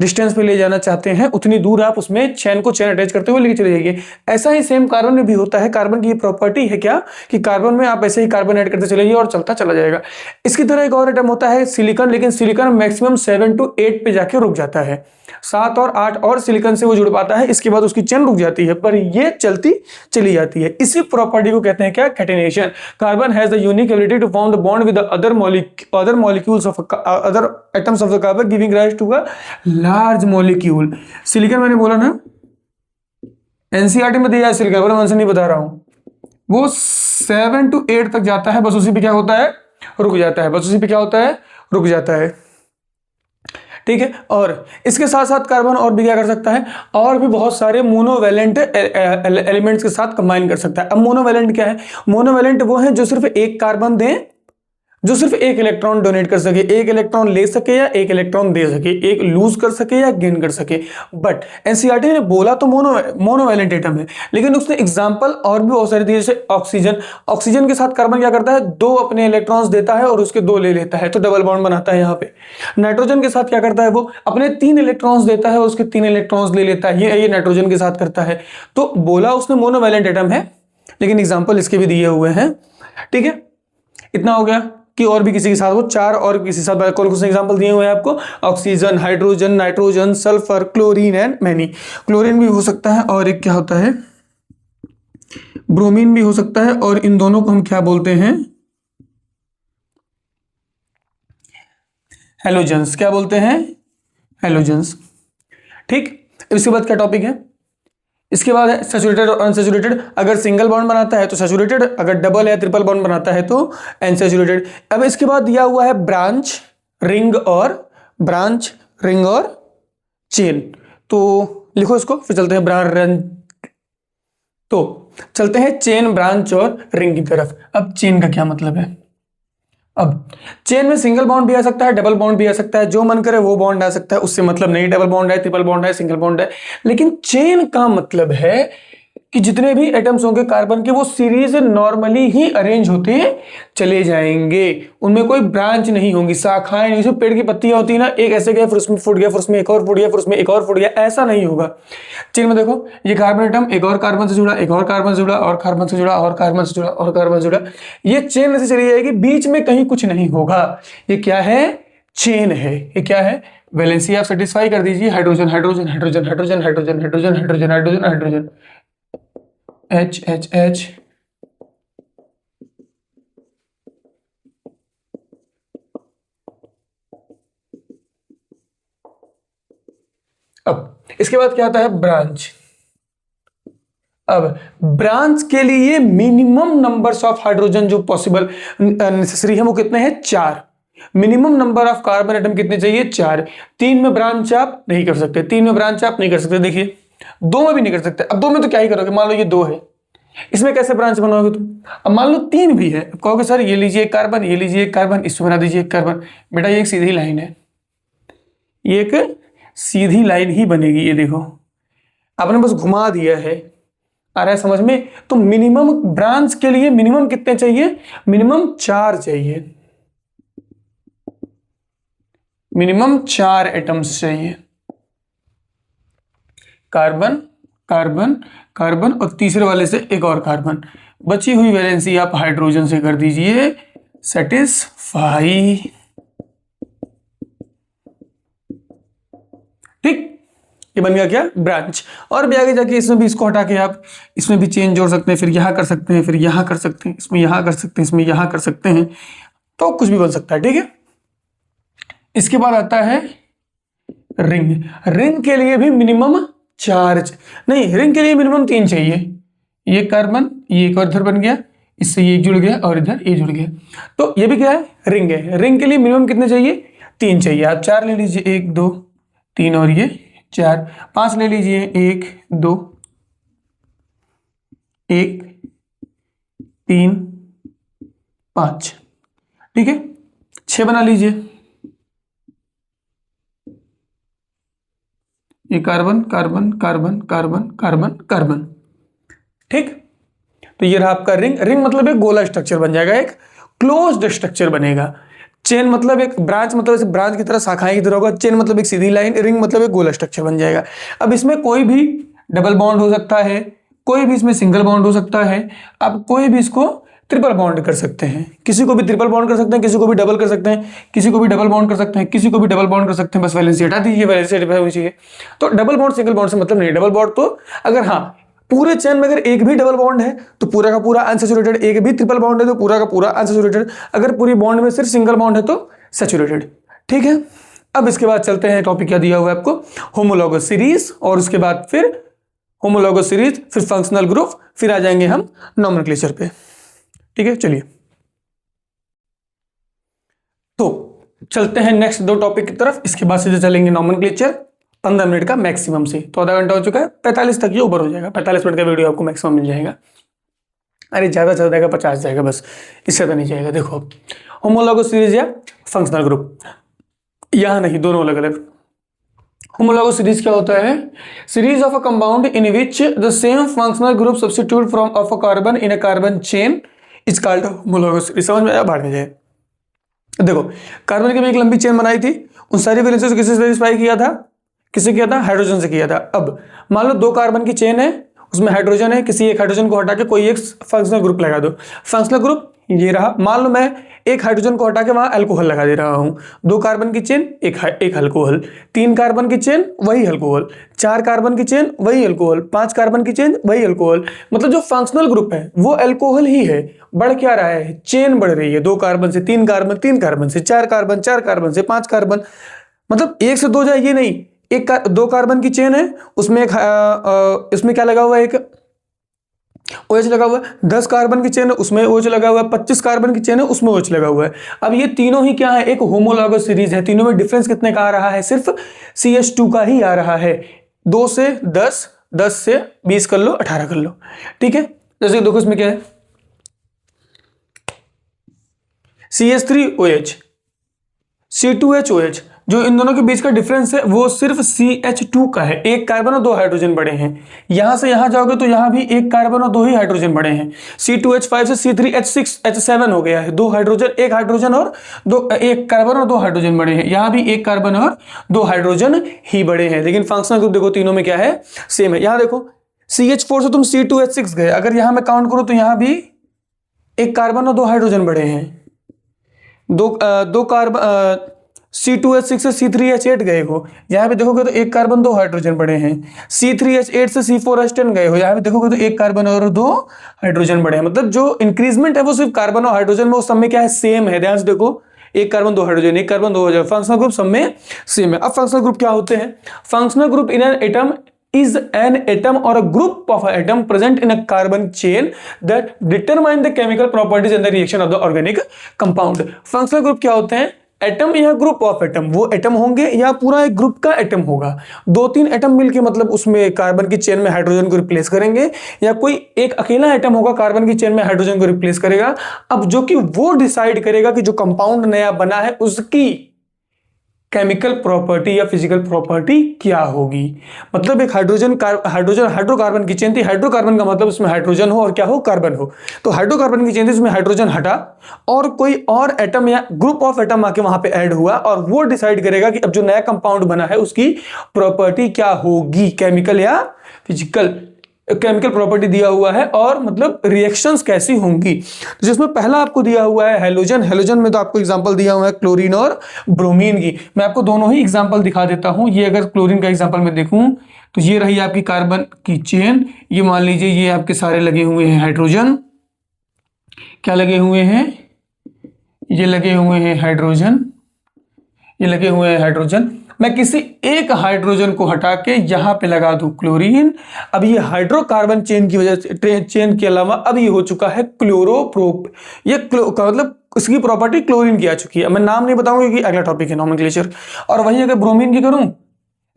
डिस्टेंस पे ले जाना चाहते हैं उतनी दूर आप उसमें चेन को चेन अटैच करते हुए लेके चले जाइए। ऐसा ही सेम कार्बन में भी होता है। कार्बन की ये प्रॉपर्टी है क्या कि कार्बन में आप ऐसे ही कार्बन ऐड करते चले जाइए और चलता चला जाएगा। इसकी तरह एक और एटम होता है सिलिकॉन, लेकिन सिलिकॉन मैक्सिमम 7 to 8 पे जाके रुक जाता है। 7 और 8 और सिलिकॉन से वो जुड़ पाता है, इसके बाद उसकी चेन रुक जाती है, पर ये चलती चली जाती है। इसी प्रॉपर्टी को कहते हैं क्या? Catenation. Carbon has the unique ability to form the bond with the other molecules of other atoms of the carbon giving rise to a large molecule. Silicon मैंने बोला ना, एनसीईआरटी में दिया है सिलिकॉन, बोला मैं से नहीं बता रहा हूं। वो 7 to 8 तक जाता है, बस उसी पे क्या होता है? रुक जाता है, बस उसी पे क्या होता है? रुक जाता है, ठीक है। और इसके साथ साथ कार्बन और भी क्या कर सकता है, और भी बहुत सारे मोनोवैलेंट एलिमेंट्स के साथ कंबाइन कर सकता है। अब मोनोवैलेंट क्या है, मोनोवैलेंट वो है जो सिर्फ एक कार्बन दें, जो सिर्फ एक इलेक्ट्रॉन डोनेट कर सके, एक इलेक्ट्रॉन ले सके या एक इलेक्ट्रॉन दे सके, एक लूज कर सके या गेन कर सके। बट एनसीईआरटी ने बोला तो मोनोवैलेंट एटम है, लेकिन उसने एग्जांपल और भी बहुत सारी दी, जैसे ऑक्सीजन। ऑक्सीजन के साथ कार्बन क्या करता है, दो अपने इलेक्ट्रॉन्स देता है और उसके दो ले लेता है, तो डबल बॉन्ड बनाता है यहाँ पे। नाइट्रोजन के साथ क्या करता है, वो अपने 3 इलेक्ट्रॉन्स देता है और उसके 3 इलेक्ट्रॉन्स ले लेता है, ये नाइट्रोजन के साथ करता है। तो बोला उसने मोनोवैलेंट एटम है, लेकिन एग्जाम्पल इसके भी दिए हुए हैं। ठीक है, इतना हो गया कि और भी किसी के साथ वो 4 और किसी के साथ कौन कौन एग्जांपल दिए हुए हैं आपको, oxygen, hydrogen, nitrogen, sulphur, chlorine and many. Chlorine भी हो सकता है और एक क्या होता है, ब्रोमीन भी हो सकता है, और इन दोनों को हम क्या बोलते हैं, हैलोजेंस। क्या बोलते हैं, हैलोजेंस। ठीक, इसके बाद क्या टॉपिक है, इसके बाद है सैचुरेटेड और अनसैचुरेटेड। अगर सिंगल बॉन्ड बनाता है तो सैचुरेटेड, अगर डबल या ट्रिपल बॉन्ड बनाता है तो अनसैचुरेटेड। अब इसके बाद दिया हुआ है ब्रांच, रिंग और चेन। तो लिखो इसको, फिर चलते हैं तो चलते हैं चेन, ब्रांच और रिंग की तरफ। अब चेन का क्या मतलब है, अब चेन में सिंगल बॉन्ड भी आ सकता है, डबल बॉन्ड भी आ सकता है, जो मन करे वो बॉन्ड आ सकता है, उससे मतलब नहीं डबल बॉन्ड है, ट्रिपल बॉन्ड है, सिंगल बॉन्ड है। लेकिन चेन का मतलब है कि जितने भी एटम्स होंगे कार्बन के, वो सीरीज नॉर्मली ही अरेंज होते चले जाएंगे, उनमें कोई ब्रांच नहीं होंगी, शाखाएं नहीं। जैसे पेड़ की पत्तियां होती है ना, एक ऐसे गया फिर उसमें फूट गया, फिर उसमें एक और फूट गया, फिर उसमें एक और फूट गया, ऐसा नहीं होगा। चेन में देखो, ये कार्बन एटम एक और कार्बन से जुड़ा, एक और कार्बन से जुड़ा, और कार्बन से जुड़ा, और कार्बन से जुड़ा, और कार्बन से जुड़ा, ये चेन ऐसे चली जाएगी, बीच में कहीं कुछ नहीं होगा। ये क्या है, चेन है। ये क्या है, वैलेंसी आप सेटिस्फाई कर दीजिए, hydrogen hydrogen hydrogen hydrogen hydrogen hydrogen hydrogen hydrogen hydrogen, H H H, अब इसके बाद क्या आता है, ब्रांच। अब ब्रांच के लिए मिनिमम नंबर्स ऑफ हाइड्रोजन जो पॉसिबल नेसेसरी है वो कितने हैं, 4। Minimum number of carbon atom कितने चाहिए, 4। 3 में ब्रांच आप नहीं कर सकते, 3 में ब्रांच आप नहीं कर सकते, देखिए 2 में भी नहीं कर सकते। अब 2 में तो क्या ही करोगे, मान लो ये 2 है, इसमें कैसे ब्रांच बनाओगे तुम। अब मान लो 3 भी है, अब कहोगे सर ये लीजिए एक कार्बन, ये लीजिए एक कार्बन, इसमें बना दीजिए एक कार्बन। बेटा ये एक सीधी लाइन है, ये एक सीधी लाइन ही बनेगी, ये देखो आपने बस घुमा दिया है, आ रहा है समझ में। तो मिनिमम ब्रांच के लिए मिनिमम कितने चाहिए, मिनिमम 4 चाहिए, मिनिमम 4 एटम्स चाहिए, कार्बन कार्बन कार्बन और तीसरे वाले से एक और कार्बन। बची हुई वैलेंसी आप हाइड्रोजन से कर दीजिए सेटिस्फाई। ठीक, ये बन गया क्या, ब्रांच। और भी आगे जाके इसमें भी इसको हटा के आप इसमें भी चेंज जोड़ सकते हैं, फिर यहां कर सकते हैं, फिर यहां कर सकते हैं, इसमें यहां कर सकते हैं, इसमें यहां कर सकते हैं, तो कुछ भी बन सकता है। ठीक है, इसके बाद आता है रिंग। रिंग के लिए भी मिनिमम 4 नहीं, रिंग के लिए मिनिमम 3 चाहिए। ये कार्बन, ये एक और इधर बन गया, इससे ये जुड़ गया और इधर ये जुड़ गया, तो ये भी क्या है, रिंग है। रिंग के लिए मिनिमम कितने चाहिए, 3 चाहिए। आप 4 ले लीजिए, 1 2 3 और ये 4। 5 ले लीजिए, 1 2 1 3 5। ठीक है, 6 बना लीजिए, ये carbon carbon carbon carbon carbon carbon. ठीक, तो ये रहा आपका रिंग। रिंग मतलब एक गोला स्ट्रक्चर बन जाएगा, एक क्लोज्ड स्ट्रक्चर बनेगा। चेन मतलब एक ब्रांच, मतलब इसे ब्रांच की तरह शाखाएं की तरह होगा। चेन मतलब एक सीधी लाइन, रिंग मतलब एक गोला स्ट्रक्चर बन जाएगा। अब इसमें कोई भी डबल बॉन्ड हो सकता है, कोई भी इसमें सिंगल बॉन्ड हो सकता है, आप कोई भी इसको ट्रिपल बॉन्ड कर सकते हैं, किसी को भी ट्रिपल बॉन्ड कर सकते हैं, किसी को भी डबल कर सकते हैं, किसी को भी डबल बॉन्ड कर सकते हैं, किसी को भी डबल बॉन्ड कर सकते हैं। बस वैलेंसी हटा दीजिए, वैलेंसी हटा होनी चाहिए। तो डबल बॉन्ड सिंगल बॉन्ड से मतलब नहीं, डबल बॉन्ड तो अगर हाँ पूरे चेन में अगर एक भी डबल बॉन्ड है तो पूरा का पूरा अनसैचुरेटेड, एक भी ट्रिपल बॉन्ड है तो पूरा का पूरा अनसैचुरेटेड, अगर पूरी बॉन्ड में सिर्फ सिंगल बॉन्ड है तो सैचुरेटेड। ठीक है, अब इसके बाद चलते हैं, टॉपिक क्या दिया हुआ है आपको, होमोलॉगस सीरीज, और उसके बाद फिर होमोलॉगस सीरीज, फिर फंक्शनल ग्रुप, फिर आ जाएंगे हम नॉमेनक्लेचर पे। ठीक है, चलिए। तो चलते हैं नेक्स्ट दो टॉपिक की तरफ, इसके बाद सीधे चलेंगे नॉमेनक्लेचर 15 मिनट का मैक्सिमम से। तो आधा घंटा हो चुका है, 45 तक ये ऊपर हो जाएगा, 45 मिनट का वीडियो आपको मैक्सिमम मिल जाएगा। अरे ज़्यादा चल जाएगा, 50 जाएगा बस, इससे तो नहीं जाएगा। देखो होमोलॉगस सीरीज या फंक्शनल ग्रुप, यहाँ नहीं, दोनों अलग अलग। होमोलॉगस सीरीज क्या होता है? Series of a compound in which the same functional group substitute from of a carbon in a carbon chain is called homologous series. समझ में आया? बाहर में जाए। देखो कार्बन की भी एक लंबी चेन बनाई थी, उन सारी वैलेंसी से किससे सेटिस्फाई किया था? किससे किया था? हाइड्रोजन से किया था। अब मान लो 2 कार्बन की चेन है, उसमें हाइड्रोजन है, किसी एक हाइड्रोजन को हटा के कोई एक फंक्शनल ग्रुप लगा दो। फंक्शनल ग्रुप ये रहा। मान लो मैं एक हाइड्रोजन को हटा के वहां अल्कोहल लगा दे रहा हूं। 2 कार्बन की चेन, एक अल्कोहल, 3 कार्बन की चेन वही अल्कोहल, 4 कार्बन की चेन वही अल्कोहल, 5 कार्बन की चेन वही अल्कोहल। मतलब जो फंक्शनल ग्रुप है वो अल्कोहल ही है। बढ़ क्या रहा है? चेन बढ़ रही है। 2 कार्बन से 3 कार्बन, 3 कार्बन से 4 कार्बन, 4 कार्बन से 5 कार्बन। मतलब 1 से 2 जाए ये नहीं। 2 कार्बन की चेन है, उसमें इसमें क्या लगा हुआ है? एक OH लगा हुआ है। 10 कार्बन की चेन है, उसमें OH लगा हुआ है। 25 कार्बन की चेन है, उसमें OH लगा हुआ है। अब ये तीनों ही क्या है? एक होमोलॉगस सीरीज है। तीनों में डिफरेंस कितने का आ रहा है? सिर्फ CH2 का ही आ रहा है। 2 से 10, 10 से 20 कर लो, 18 कर लो, ठीक है। जैसे देखो इसमें क्या है, CH3OH, C2HOH। जो इन दोनों के बीच का डिफरेंस है वो सिर्फ CH2 का है। 1 कार्बन और 2 हाइड्रोजन बढ़े हैं। यहां से यहां जाओगे तो यहां भी 1 कार्बन और 2 ही हाइड्रोजन बढ़े हैं। C2H5 से C3H6H7 हो गया है। 2 हाइड्रोजन, 1 हाइड्रोजन और 1 कार्बन और 2 हाइड्रोजन बढ़े हैं। यहां भी 1 कार्बन और 2 हाइड्रोजन ही बढ़े हैं। लेकिन फंक्शनल ग्रुप देखो तीनों में क्या है? सेम है। यहां देखो CH4 से तुम C2H6 गए, अगर यहां मैं काउंट करूं तो यहां भी 1 कार्बन और 2 हाइड्रोजन बढ़े हैं। दो कार्बन C2H6 से C3H8 गए हो, यहाँ पे देखोगे तो 1 कार्बन 2 हाइड्रोजन बढ़े हैं। C3H8 से C4H10 गए हो, यहाँ पे देखोगे तो 1 कार्बन और 2 हाइड्रोजन बढ़े हैं। मतलब जो इंक्रीजमेंट है वो सिर्फ कार्बन और हाइड्रोजन में, वो सब में क्या है? सेम है। ध्यान से देखो, 1 carbon 2 hydrogen, 1 carbon 2 hydrogen, functional group सब में सेम है। अब फंक्शनल ग्रुप क्या होते हैं? Functional group in an atom is an atom or a group of atom present in a carbon chain that determine the chemical properties and the reaction of the organic compound। Functional group क्या होते हैं? Atom या group of atom, वो atom होंगे या पूरा एक group का एटम होगा। 2-3 एटम मिलके मतलब उसमें कार्बन की चेन में हाइड्रोजन को रिप्लेस करेंगे, या कोई एक अकेला एटम होगा कार्बन की चेन में हाइड्रोजन को रिप्लेस करेगा। अब जो कि वो डिसाइड करेगा कि जो कंपाउंड नया बना है उसकी केमिकल प्रॉपर्टी या फिजिकल प्रॉपर्टी क्या होगी। मतलब एक हाइड्रोकार्बन की चेन थी। हाइड्रोकार्बन का मतलब उसमें हाइड्रोजन हो और क्या हो? कार्बन हो। तो हाइड्रोकार्बन की चेन थी, उसमें हाइड्रोजन हटा और कोई और एटम या ग्रुप ऑफ एटम आके वहां पे ऐड हुआ, और वो डिसाइड करेगा कि अब जो नया कंपाउंड बना है उसकी प्रॉपर्टी क्या होगी, केमिकल या फिजिकल। केमिकल प्रॉपर्टी दिया हुआ है और मतलब रिएक्शंस कैसी होंगी। तो जिसमें पहला आपको दिया हुआ है हेलोजन। हेलोजन में तो आपको एग्जांपल दिया हुआ है क्लोरीन और ब्रोमीन की। मैं आपको दोनों ही एग्जांपल दिखा देता हूं। ये अगर क्लोरीन का एग्जांपल मैं देखूं तो ये रही आपकी कार्बन की चेन। ये मान लीजिए ये आपके सारे लगे हुए हैं हाइड्रोजन। क्या लगे हुए हैं? ये लगे हुए हैं हाइड्रोजन, ये लगे हुए हैं हाइड्रोजन। मैं किसी एक हाइड्रोजन को हटा के यहां पे लगा दूं क्लोरीन। अब ये हाइड्रोकार्बन चेन की वजह से, चेन के अलावा अब ये हो चुका है क्लोरोप्रोप। ये मतलब इसकी प्रॉपर्टी क्लोरीन की आ चुकी है। मैं नाम नहीं बताऊंगा क्योंकि अगला टॉपिक है नोमेनक्लेचर। और वहीं अगर ब्रोमीन की करूं,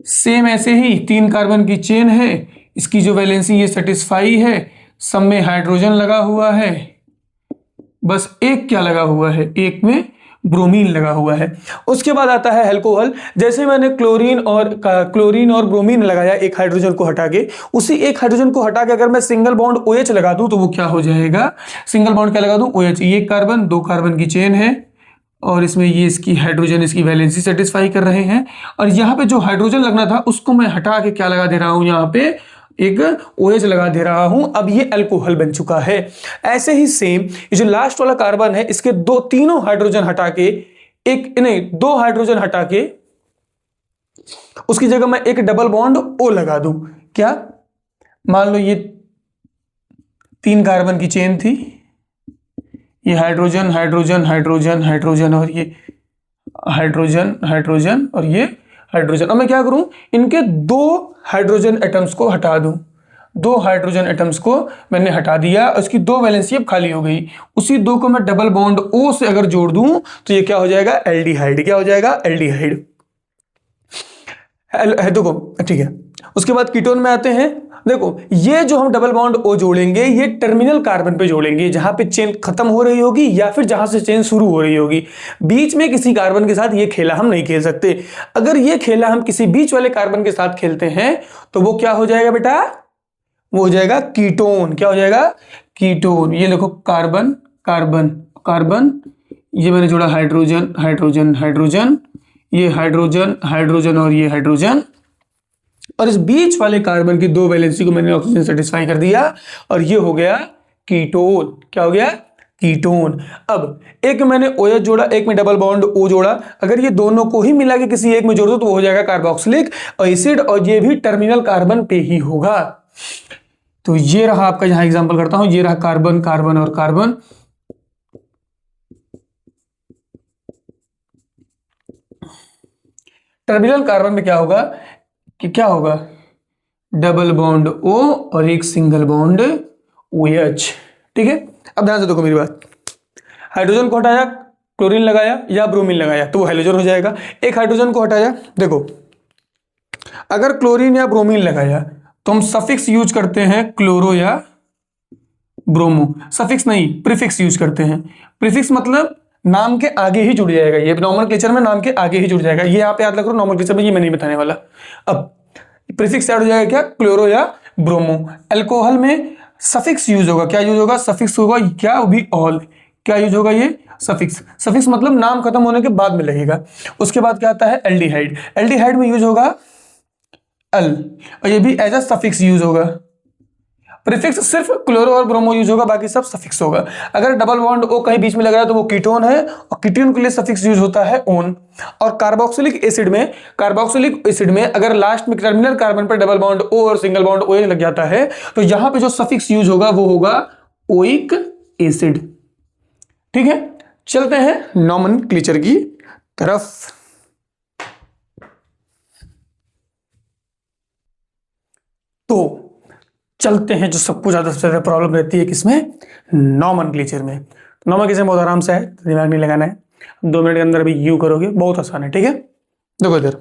सेम ऐसे ही 3 कार्बन की चेन है, इसकी जो वैलेंसी ये सेटिस्फाई है, सब में हाइड्रोजन लगा हुआ है, बस एक क्या लगा हुआ है? एक में ब्रोमीन लगा हुआ है। उसके बाद आता है अल्कोहल। जैसे मैंने क्लोरीन और ब्रोमीन लगाया एक हाइड्रोजन को हटा के, उसी एक हाइड्रोजन को हटा के अगर मैं सिंगल बॉन्ड OH लगा दूं तो वो क्या हो जाएगा? सिंगल बॉन्ड क्या लगा दूं? OH। ये कार्बन 2 कार्बन की चेन है और इसमें ये इसकी हाइड्रोजन इसकी वैलेंसी सेटिस्फाई कर रहे हैं, और यहाँ पे जो हाइड्रोजन लगना था उसको मैं हटा के क्या लगा दे रहा हूं? यहाँ पे एक OH लगा दे रहा हूं। अब ये अल्कोहल बन चुका है। ऐसे ही सेम ये जो लास्ट वाला कार्बन है, इसके तीनों हाइड्रोजन हटा के, एक नहीं 2 हाइड्रोजन हटा के उसकी जगह मैं एक डबल बॉन्ड O लगा दूं। क्या? मान लो ये 3 कार्बन की चेन थी, ये हाइड्रोजन हाइड्रोजन हाइड्रोजन हाइड्रोजन और ये हाइड्रोजन हाइड्रोजन और ये हाइड्रोजन। अब मैं क्या करूं? इनके 2 हाइड्रोजन एटम्स को हटा दूं। दो हाइड्रोजन एटम्स को मैंने हटा दिया, उसकी दो वैलेंसी अब खाली हो गई, उसी दो को मैं डबल बॉन्ड O से अगर जोड़ दूं तो ये क्या हो जाएगा, एल्डिहाइड। क्या हो जाएगा, एल्डिहाइड। देखो ठीक है, उसके बाद कीटोन में आते हैं। देखो ये जो हम डबल बॉन्ड O जोड़ेंगे ये टर्मिनल कार्बन पे जोड़ेंगे, जहां पे चेन खत्म हो रही होगी या फिर जहां से चेन शुरू हो रही होगी। बीच में किसी कार्बन के साथ ये खेला हम नहीं खेल सकते। अगर ये खेला हम किसी बीच वाले कार्बन के साथ खेलते हैं तो वो क्या हो जाएगा बेटा, वो हो जाएगा कीटोन। क्या हो जाएगा, कीटोन। ये देखो कार्बन कार्बन कार्बन, ये मैंने जोड़ा हाइड्रोजन हाइड्रोजन हाइड्रोजन, ये हाइड्रोजन हाइड्रोजन और ये हाइड्रोजन, और इस बीच वाले कार्बन की दो वैलेंसी को मैंने ऑक्सीजन सेटिस्फाई कर दिया और ये हो गया कीटोन। क्या हो गया, कीटोन। अब एक में मैंने OH जोड़ा, एक में डबल बॉन्ड O जोड़ा, अगर ये दोनों को ही मिला के किसी एक में जोड़ दो तो वो हो जाएगा कार्बोक्सिलिक एसिड, और ये भी टर्मिनल कार्बन पे ही होगा। तो ये रहा आपका, यहां एग्जांपल करता हूं, ये रहा कार्बन कार्बन और कार्बन। टर्मिनल कार्बन में क्या होगा कि क्या होगा, डबल बॉन्ड O और एक सिंगल बॉन्ड OH। ठीक है, अब ध्यान से देखो मेरी बात, हाइड्रोजन को हटाया, क्लोरीन लगाया या ब्रोमीन लगाया तो वो हेलोजन हो जाएगा। एक हाइड्रोजन को हटाया, देखो अगर क्लोरीन या ब्रोमीन लगाया तो हम सफिक्स यूज करते हैं क्लोरो या ब्रोमो, सफिक्स नहीं प्रीफिक्स यूज करते हैं। प्रीफिक्स मतलब नाम के आगे ही जुड़ जाएगा, ये नॉमेनक्लेचर में नाम के आगे ही जुड़ जाएगा, ये आप याद रखो, नॉमेनक्लेचर में ये मैं नहीं बताने वाला। अब प्रीफिक्स ऐड हो जाएगा क्या, क्लोरो या ब्रोमो। अल्कोहल में सफिक्स यूज होगा, क्या यूज होगा, सफिक्स होगा, क्या वो भी ऑल, क्या यूज होगा, ये सफिक्स। सफिक्स मतलब नाम खत्म होने के बाद में लगेगा। उसके बाद क्या आता है, एल्डिहाइड। एल्डिहाइड में यूज होगा अल, और ये भी एज अ सफिक्स यूज होगा। प्रीफिक्स सिर्फ क्लोरो और ब्रोमो यूज होगा, बाकी सब सफिक्स होगा। अगर डबल बॉन्ड O कहीं बीच में लग रहा है तो वो कीटोन है, और कीटोन के लिए सफिक्स यूज होता है ओन। और कार्बोक्सिलिक एसिड में अगर लास्ट में टर्मिनल कार्बन पर डबल बॉन्ड O और सिंगल बॉन्ड OH लग जाता है तो यहां पे जो सफिक्स यूज होगा वो होगा ओइक एसिड। ठीक है, चलते हैं नॉमेनक्लेचर की तरफ। तो चलते हैं, जो सबको सबसे ज्यादा प्रॉब्लम रहती है किसमें, नॉमेनक्लेचर में। नॉमेनक्लेचर बहुत आराम से है, दिमाग नहीं लगाना है, 2 मिनट के अंदर अभी यू करोगे, बहुत आसान है। ठीक है, देखो इधर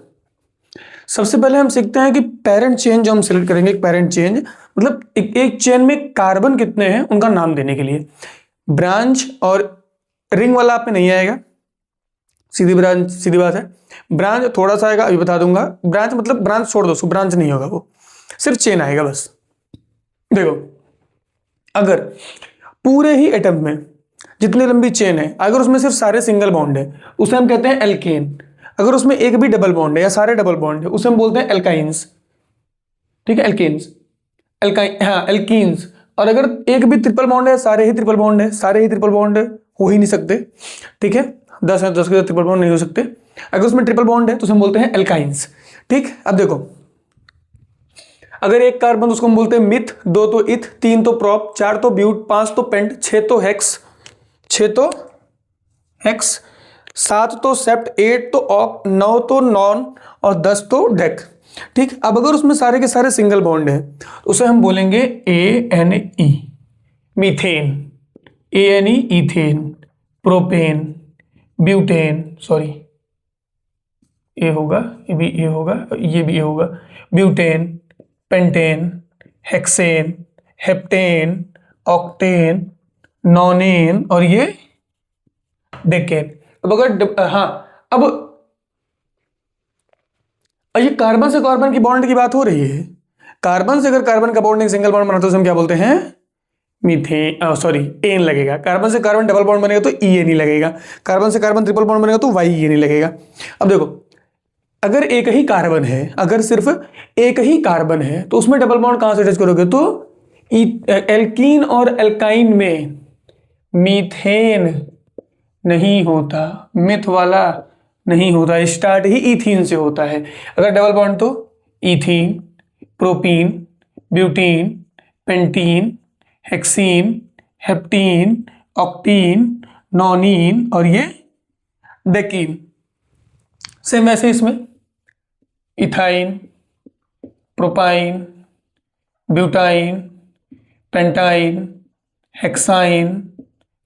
सबसे पहले हम सीखते हैं कि पेरेंट चेन जो हम सिलेक्ट करेंगे, पेरेंट चेन मतलब एक चेन में कार्बन कितने हैं उनका नाम देने के लिए। ब्रांच और रिंग वाला आप में नहीं आएगा, सीधी बात है। ब्रांच थोड़ा सा आएगा, अभी बता दूंगा। ब्रांच मतलब ब्रांच छोड़ दो, उसको ब्रांच नहीं होगा, वो सिर्फ चेन आएगा बस। देखो अगर पूरे ही एटम में जितनी लंबी चेन है, अगर उसमें सिर्फ सारे सिंगल बॉन्ड है उसे हम कहते हैं एल्केन। अगर उसमें एक भी डबल बॉन्ड है या सारे डबल बॉन्ड है उसे हम बोलते हैं एल्काइंस। ठीक है, एल्केन्स, एल्काइन, हाँ एल्कीन्स। और अगर एक भी ट्रिपल बॉन्ड है, सारे ही ट्रिपल बॉन्ड है, सारे ही ट्रिपल बॉन्ड हो ही नहीं सकते। ठीक है, 10 है, 10 के ट्रिपल बॉन्ड नहीं हो सकते। अगर उसमें ट्रिपल बॉन्ड है तो उसे हम बोलते हैं एल्काइंस। ठीक, अब देखो अगर एक कार्बन उसको हम बोलते हैं मिथ, 2 तो इथ, 3 तो प्रोप, 4 तो ब्यूट, 5 तो पेंट, 6 तो हेक्स, 7 तो सेप्ट, 8 तो ऑक, 9 तो नॉन और 10 तो डेक। ठीक, अब अगर उसमें सारे के सारे सिंगल बॉन्ड है तो उसे हम बोलेंगे ANE, methane, ANE ethane, propane, butane, sorry A होगा, ये भी ए होगा, ये भी ए होगा, butane, pentane, hexane, heptane, octane, nonane और ये डेकेन। अब अगर अब ये कार्बन से कार्बन की बॉन्ड की बात हो रही है। कार्बन से अगर कार्बन का बॉन्ड एक सिंगल बॉन्ड बनाते हैं हम क्या बोलते हैं, मीथेन, सॉरी एन लगेगा। कार्बन से कार्बन डबल बॉन्ड बनेगा तो ENE लगेगा। कार्बन से कार्बन ट्रिपल बॉन्ड बनेगा तो YENE लगेगा। अब देखो अगर एक ही कार्बन है, अगर सिर्फ एक ही कार्बन है तो उसमें डबल बॉन्ड कहां से अटैच करोगे, तो एल्कीन और एल्काइन में मीथेन नहीं होता, मिथ वाला नहीं होता, स्टार्ट ही इथीन से होता है। अगर डबल बॉन्ड तो ethene, propene, butene, pentene, hexene, heptene, octene, nonene और ये डेकीन। सेम वैसे इसमें ethyne, propyne, butyne, pentyne, hexyne,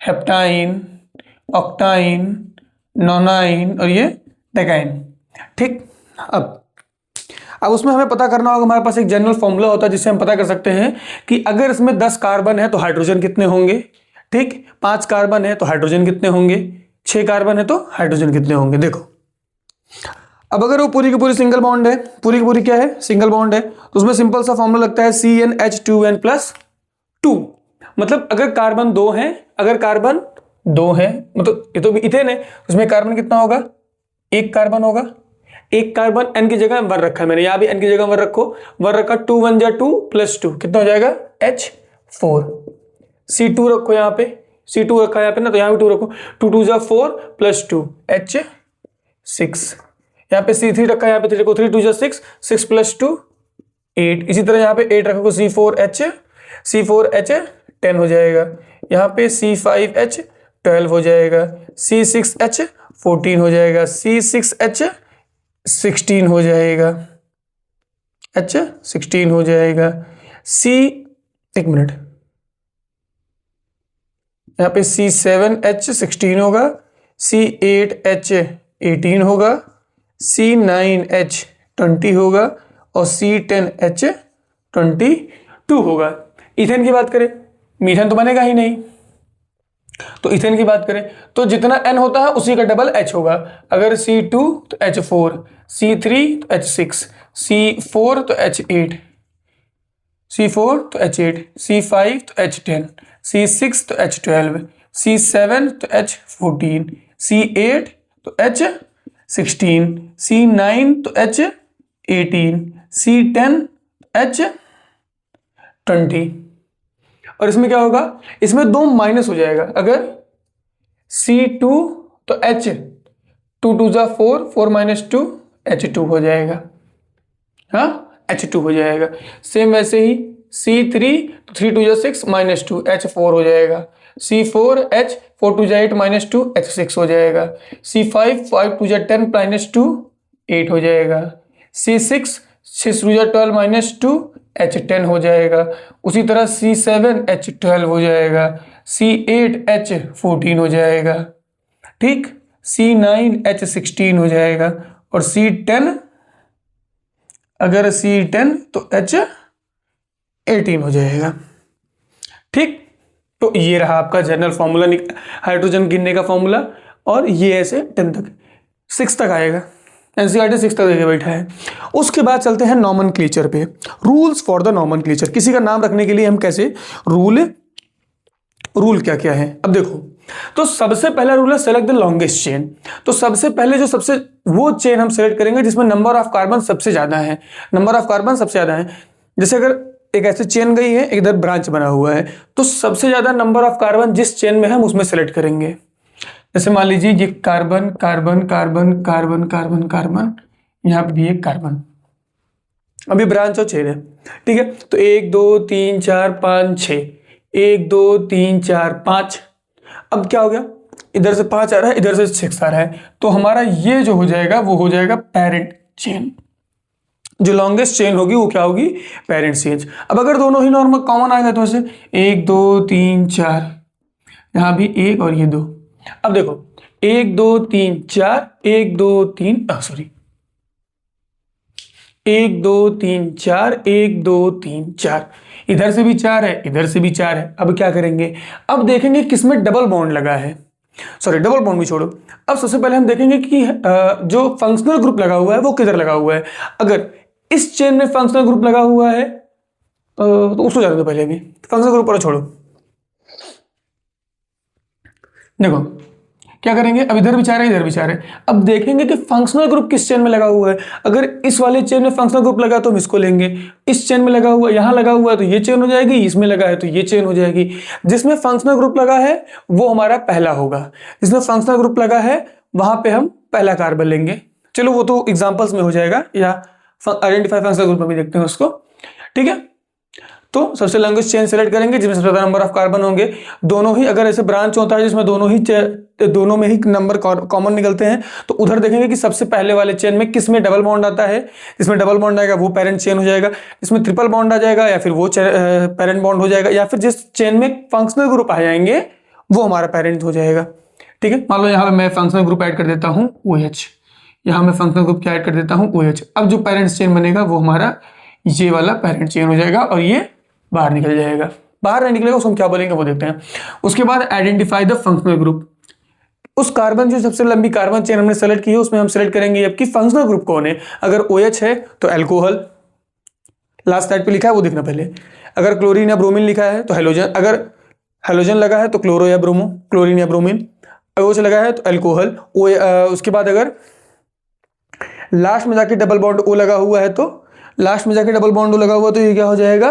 heptyne, octyne, nonyne और ये डेकाइन। ठीक, अब उसमें हमें पता करना होगा, हमारे पास एक जनरल फॉर्मूला होता है जिससे हम पता कर सकते हैं कि अगर इसमें 10 कार्बन है तो हाइड्रोजन कितने होंगे। ठीक, 5 कार्बन है तो हाइड्रोजन कितने होंगे, 6 कार्बन है तो हाइड्रोजन कितने होंगे। देखो, अब अगर वो पूरी की पूरी सिंगल बॉन्ड है, पूरी की पूरी क्या है, सिंगल बॉन्ड है, तो उसमें सिंपल सा फॉर्मूला लगता है CnH2n+2। मतलब अगर कार्बन 2 है, अगर कार्बन 2 है, मतलब ये तो इथेन है, उसमें कार्बन कितना होगा, एक कार्बन होगा। एक कार्बन n की जगह 1 रखा है मैंने, यहां भी n की जगह 1 रखो, 1 रखा, 2 1 जा 2 + 2 कितना हो जाएगा H4। C2 रखो, यहाँ पे C2 रखा है यहाँ पे ना, तो यहाँ भी 2 रखो, 2 2 जा 4 + 2 H6। यहाँ पे C3 रखा है, यहाँ पे 3 रखो, 3 2 जा 6, 6 + 2 8। इसी तरह यहाँ पे 8 रखो, C4H10 हो जाएगा, यहाँ पे C5H12 हो जाएगा, C6H14 हो जाएगा, C6H16 हो जाएगा, H16 हो जाएगा, एक मिनट, यहाँ पे C7H16 होगा, C8H18 होगा, C9H20 होगा और C10H22 होगा। इथेन की बात करें, मीथेन तो बनेगा ही नहीं, तो इथेन की बात करें तो जितना n होता है उसी का डबल H होगा। अगर C2 तो H4, C3 तो H6, C4 तो H8, C4 तो H8, C5 तो H10, C6 तो H12, C7 तो H14, C8 तो H16, C9 तो H18, C10 H20। और इसमें क्या होगा, इसमें 2 माइनस हो जाएगा। अगर C2 तो H, 2 2 जा 4, 4 - 2 H2 हो जाएगा, हाँ H2 हो जाएगा। सेम वैसे ही C3 तो 3 2 जा 6 - 2 H4 हो जाएगा, C4H 4 2 जा 8 - 2 H6 हो जाएगा, C5 5 2 जा 10 - 2 8 हो जाएगा, C6 6 2 जा 12 - 2 H10 हो जाएगा। उसी तरह C7 H12 हो जाएगा, C8 H14 हो जाएगा, ठीक, C9 H16 हो जाएगा और C10, अगर C10 तो H18 हो जाएगा। ठीक, तो ये रहा आपका जनरल फॉर्मूला हाइड्रोजन गिनने का फॉर्मूला, और ये ऐसे 10 तक 6 तक आएगा, एनसीईआरटी 6 तक देके बैठा है। उसके बाद चलते हैं नॉमेनक्लेचर पे, रूल्स फॉर द नॉमेनक्लेचर। किसी का नाम रखने के लिए हम कैसे रूल क्या क्या है। अब देखो, तो सबसे पहला रूल है सेलेक्ट द लॉन्गेस्ट चेन। तो सबसे पहले जो वो चेन हम सेलेक्ट करेंगे जिसमें नंबर ऑफ कार्बन सबसे ज्यादा है, नंबर ऑफ कार्बन सबसे ज्यादा है। जैसे अगर एक ऐसी चेन गई है, इधर ब्रांच बना हुआ है, तो सबसे ज्यादा नंबर ऑफ कार्बन जिस चेन में हम उसमें सेलेक्ट करेंगे। जैसे मान लीजिए ये carbon carbon carbon carbon carbon carbon, यहाँ पे भी एक कार्बन, अभी ब्रांच और चेन है, ठीक है। तो 1 2 3 4 5 6, 1 2 3 4 5। अब क्या हो गया, इधर से 5 आ रहा है, इधर से 6 आ रहा है, तो हमारा ये जो हो जाएगा वो हो जाएगा पेरेंट चेन। जो लॉन्गेस्ट चेन होगी वो क्या होगी, पेरेंट चेन। अब अगर दोनों ही नॉर्मल कॉमन आएगा तो ऐसे 1 2 3 4, यहाँ भी 1 और ये 2। अब देखो 1 2 3 4, 1 2 3 सॉरी 1 2 3 4, 1 2 3 4, इधर से भी 4 है, इधर से भी 4 है। अब क्या करेंगे, अब देखेंगे किसमें डबल बॉन्ड लगा है, सॉरी डबल बॉन्ड भी छोड़ो। अब सबसे पहले हम देखेंगे कि जो फंक्शनल ग्रुप लगा हुआ है वो किधर लगा हुआ है। अगर इस चेन में फंक्शनल ग्रुप लगा हुआ है तो उसको जाने दो पहले, भी फंक्शनल ग्रुप पर छोड़ो। देखो क्या करेंगे, अब इधर भी 4 है, इधर भी 4 है। अब देखेंगे कि फंक्शनल ग्रुप किस चेन में लगा हुआ है। अगर इस वाले चेन में फंक्शनल ग्रुप लगा तो हम इसको लेंगे, इस चेन में लगा हुआ, यहाँ लगा हुआ है तो ये चेन हो जाएगी, इसमें लगा है तो ये चेन हो जाएगी। जिसमें फंक्शनल ग्रुप लगा है वो हमारा पहला होगा, जिसमें फंक्शनल ग्रुप लगा है वहां पे हम पहला कार्बन लेंगे। चलो वो तो एग्जाम्पल्स में हो जाएगा, या आइडेंटिफाई फंक्शनल ग्रुप में भी देखते हैं उसको, ठीक है। तो सबसे लॉन्गेस्ट चेन सेलेक्ट करेंगे जिसमें सबसे ज्यादा नंबर ऑफ कार्बन होंगे। दोनों ही अगर ऐसे ब्रांच होता है जिसमें दोनों में ही नंबर कॉमन निकलते हैं, तो उधर देखेंगे कि सबसे पहले वाले चेन में किस में डबल बॉन्ड आता है। जिसमें डबल बॉन्ड आएगा वो पेरेंट चेन हो जाएगा, इसमें ट्रिपल बॉन्ड आ जाएगा या फिर वो पेरेंट बॉन्ड हो जाएगा, या फिर जिस चेन में फंक्शनल ग्रुप आ जाएंगे वो हमारा पेरेंट हो जाएगा। ठीक है, मान लो यहाँ पे मैं फंक्शनल ग्रुप ऐड कर देता हूँ OH, यहाँ मैं फंक्शनल ग्रुप क्या ऐड कर देता हूँ OH। अब जो पेरेंट्स चेन बनेगा वो हमारा ये वाला पेरेंट चेन हो जाएगा और ये बाहर निकल जाएगा। बाहर नहीं निकलेगा उसको हम क्या बोलेंगे वो देखते हैं। उसके बाद आइडेंटिफाई द फंक्शनल ग्रुप। उस कार्बन जो सबसे लंबी कार्बन चेन हमने सेलेक्ट की है उसमें हम सेलेक्ट करेंगे आपकी फंक्शनल ग्रुप कौन है। अगर OH है तो अल्कोहल, लास्ट साइड पे लिखा है वो देखना पहले। अगर क्लोरीन या ब्रोमीन लिखा है तो हेलोजन, अगर हेलोजन लगा है तो क्लोरो या ब्रोमो, क्लोरीन या ब्रोमीन। OH लगा है तो अल्कोहल। उसके बाद अगर लास्ट में जाके डबल बॉन्ड O लगा हुआ है तो लास्ट में जाके डबल बॉन्ड O लगा हुआ तो ये क्या हो जाएगा,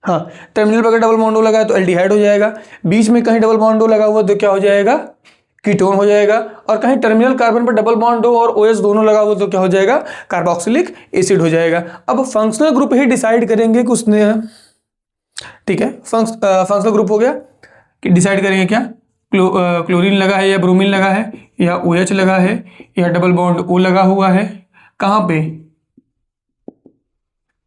हाँ टर्मिनल पर अगर डबल बॉन्ड O लगा है तो एल्डिहाइड हो जाएगा। बीच में कहीं डबल बॉन्ड O लगा हुआ तो क्या हो जाएगा, कीटोन हो जाएगा। और कहीं टर्मिनल कार्बन पर डबल बॉन्ड O और OH दोनों लगा हुआ तो क्या हो जाएगा, कार्बोक्सिलिक एसिड हो जाएगा। अब फंक्शनल ग्रुप ही डिसाइड करेंगे कि उसने, ठीक है फंक्शनल ग्रुप हो गया कि डिसाइड करेंगे क्या, क्लोरीन लगा है या ब्रोमीन लगा है या OH लगा है या डबल बॉन्ड O लगा हुआ है, कहाँ पे,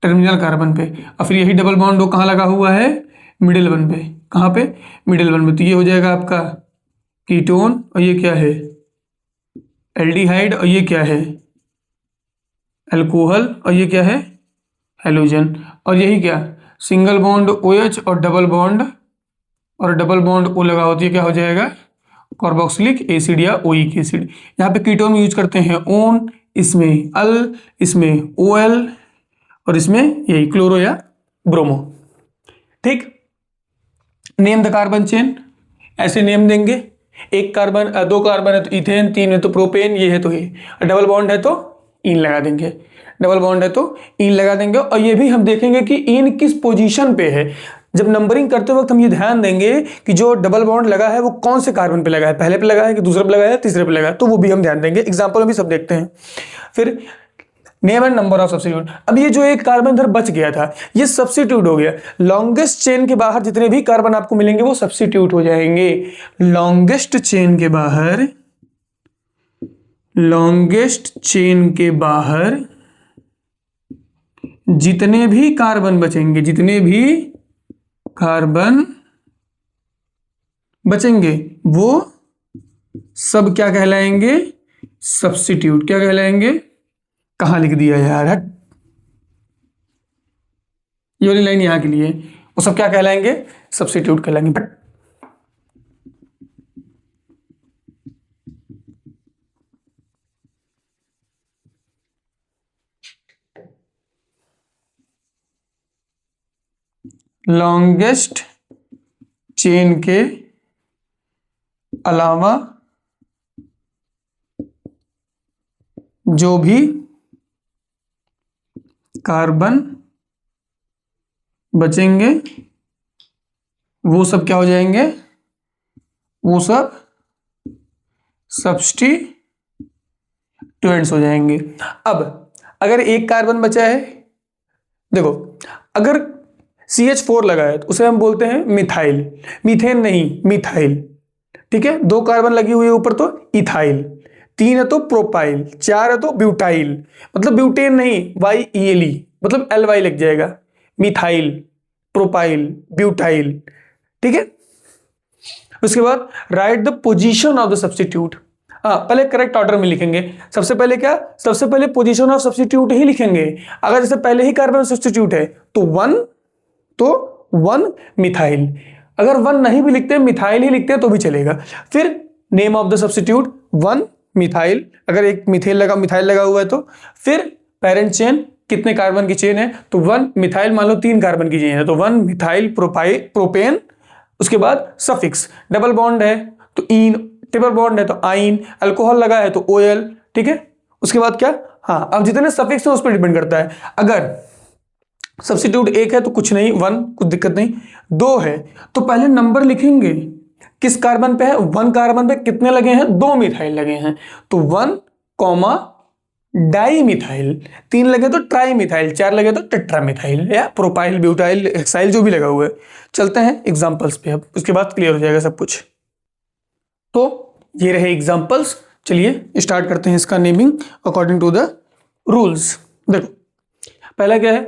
टर्मिनल कार्बन पे। और फिर यही डबल बॉन्ड O कहाँ लगा हुआ है, मिडिल वन पे। कहाँ पे, मिडिल वन पे। तो ये हो जाएगा आपका कीटोन और ये क्या है, एल्डिहाइड, और ये क्या है, अल्कोहल, और ये क्या है, हेलोजन। और यही क्या, सिंगल बॉन्ड OH और डबल बॉन्ड O लगा होती है क्या हो जाएगा, कार्बोक्सिलिक एसिड या ओइक एसिड। यहाँ पे कीटोन यूज करते हैं ओन, इसमें अल, इसमें OL और इसमें यही क्लोरो या ब्रोमो। ठीक, नेम द कार्बन चेन, ऐसे नेम देंगे। एक कार्बन, दो कार्बन है तो इथेन, तीन है तो प्रोपेन, ये है तो ये, डबल बॉन्ड है तो इन लगा देंगे, डबल बॉन्ड है तो इन लगा देंगे। और ये भी हम देखेंगे कि इन किस पोजीशन पे है। जब नंबरिंग करते वक्त हम ये ध्यान देंगे कि जो डबल बॉन्ड लगा है वो कौन से कार्बन पे लगा है, पहले पे लगा है कि दूसरे पे लगा है, तीसरे पे लगा है, तो वो भी हम ध्यान देंगे। एग्जाम्पल में भी सब देखते हैं। फिर name and number of substitute. अब ये जो एक कार्बन इधर बच गया था ये सब्स्टिट्यूट हो गया। लॉन्गेस्ट चेन के बाहर जितने भी कार्बन आपको मिलेंगे वो सब्स्टिट्यूट हो जाएंगे। लॉन्गेस्ट चेन के बाहर, लॉन्गेस्ट चेन के बाहर जितने भी कार्बन बचेंगे, जितने भी कार्बन बचेंगे वो सब क्या कहलाएंगे, सब्स्टिट्यूट। क्या कहलाएंगे, कहां लिख दिया यार, हट, ये वाली लाइन यहां के लिए, वो सब क्या कहलाएंगे, सब्स्टिट्यूट कहलाएंगे। बट लॉन्गेस्ट चेन के अलावा जो भी कार्बन बचेंगे वो सब क्या हो जाएंगे, वो सब सब्स्टिट्यूएंट्स हो जाएंगे। अब अगर एक कार्बन बचा है, देखो अगर CH4 लगा है तो उसे हम बोलते हैं मिथाइल, मीथेन नहीं मिथाइल। ठीक है, दो कार्बन लगी हुई है ऊपर तो इथाइल, तीन है तो प्रोपाइल, चार है तो ब्यूटाइल, मतलब ब्यूटेन नहीं YELE, मतलब LY लग जाएगा, मिथाइल, प्रोपाइल, ब्यूटाइल। ठीक है, उसके बाद right the position of the substitute. पहले करेक्ट ऑर्डर में लिखेंगे। सबसे पहले क्या, सबसे पहले पोजीशन ऑफ सब्स्टिट्यूट ही लिखेंगे। अगर जैसे पहले ही कार्बन सब्स्टिट्यूट है तो वन मिथाइल, अगर वन नहीं भी लिखते मिथाइल ही लिखते हैं तो भी चलेगा। फिर name of the substitute, one methyl, अगर एक मिथाइल लगा हुआ है तो। फिर पेरेंट चेन, कितने कार्बन की चेन है तो वन मिथाइल, मान लो 3 कार्बन की चेन है तो वन मिथाइल प्रोपेन। उसके बाद सफिक्स, डबल बॉन्ड है तो इन, ट्रिपल बॉन्ड है तो आइन, अल्कोहल लगा है तो OL। ठीक है, उसके बाद क्या, हाँ अब जितने सफिक्स है उस पर डिपेंड करता है। अगर सब्स्टिट्यूट एक है तो कुछ नहीं, वन, कुछ दिक्कत नहीं। दो है तो पहले नंबर लिखेंगे, किस कार्बन पे है, 1 कार्बन पे कितने लगे हैं, 2 मिथाइल लगे हैं तो 1, डाई मिथाइल, 3 लगे तो ट्राई मिथाइल, 4 लगे तो टेट्रामिथाइल या प्रोपाइल ब्यूटाइल हेक्साइल जो भी लगा हुआ है। चलते हैं एग्जांपल्स पे, अब उसके बाद क्लियर हो जाएगा सब कुछ। तो ये रहे एग्जांपल्स, चलिए स्टार्ट करते हैं इसका naming according to the rules. देखो पहला क्या है,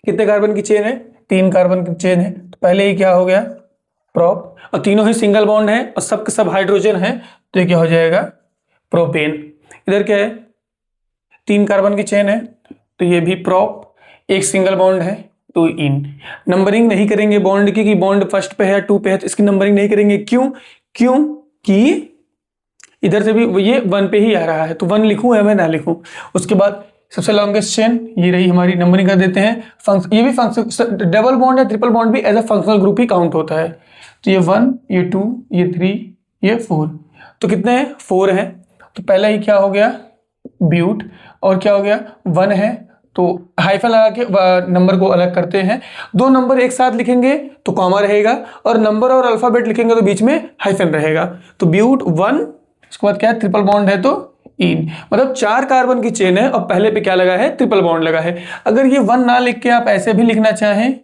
कितने कार्बन की चेन है, 3 कार्बन की चेन है, तो पहले ही क्या हो गया प्रोप, और तीनों ही सिंगल बॉन्ड है और सब के सब हाइड्रोजन है, तो ये क्या हो जाएगा प्रोपेन। इधर क्या है, 3 कार्बन की चेन है, तो ये भी प्रोप, एक सिंगल बॉन्ड है तो इन। नंबरिंग नहीं करेंगे बॉन्ड की कि बॉन्ड फर्स्ट पे है या 2 पे है, तो इसकी नंबरिंग नहीं करेंगे। क्यों? क्योंकि इधर से भी ये 1 पे ही आ रहा है, तो 1 लिखूं या मैं ना लिखूं। उसके बाद सबसे लॉन्गेस्ट चेन ये रही हमारी, नंबरिंग कर देते हैं। ये भी फंक्शन, डबल बॉन्ड या ट्रिपल बॉन्ड भी एज अ फंक्शनल ग्रुप ही काउंट होता है। तो ये 1, ये 2, ये 3, ये 4, तो कितने हैं 4 हैं। तो पहला ही क्या हो गया ब्यूट, और क्या हो गया 1 है, तो हाइफन लगा के नंबर को अलग करते हैं। 2 नंबर एक साथ लिखेंगे तो कॉमा रहेगा, और नंबर और अल्फाबेट लिखेंगे तो बीच में हाइफन रहेगा। तो ब्यूट 1, इसके बाद क्या है ट्रिपल बॉन्ड है तो इन, मतलब 4 कार्बन की चेन है और पहले पे क्या लगा है ट्रिपल बॉन्ड लगा है। अगर ये 1 ना लिख के आप ऐसे भी लिखना चाहें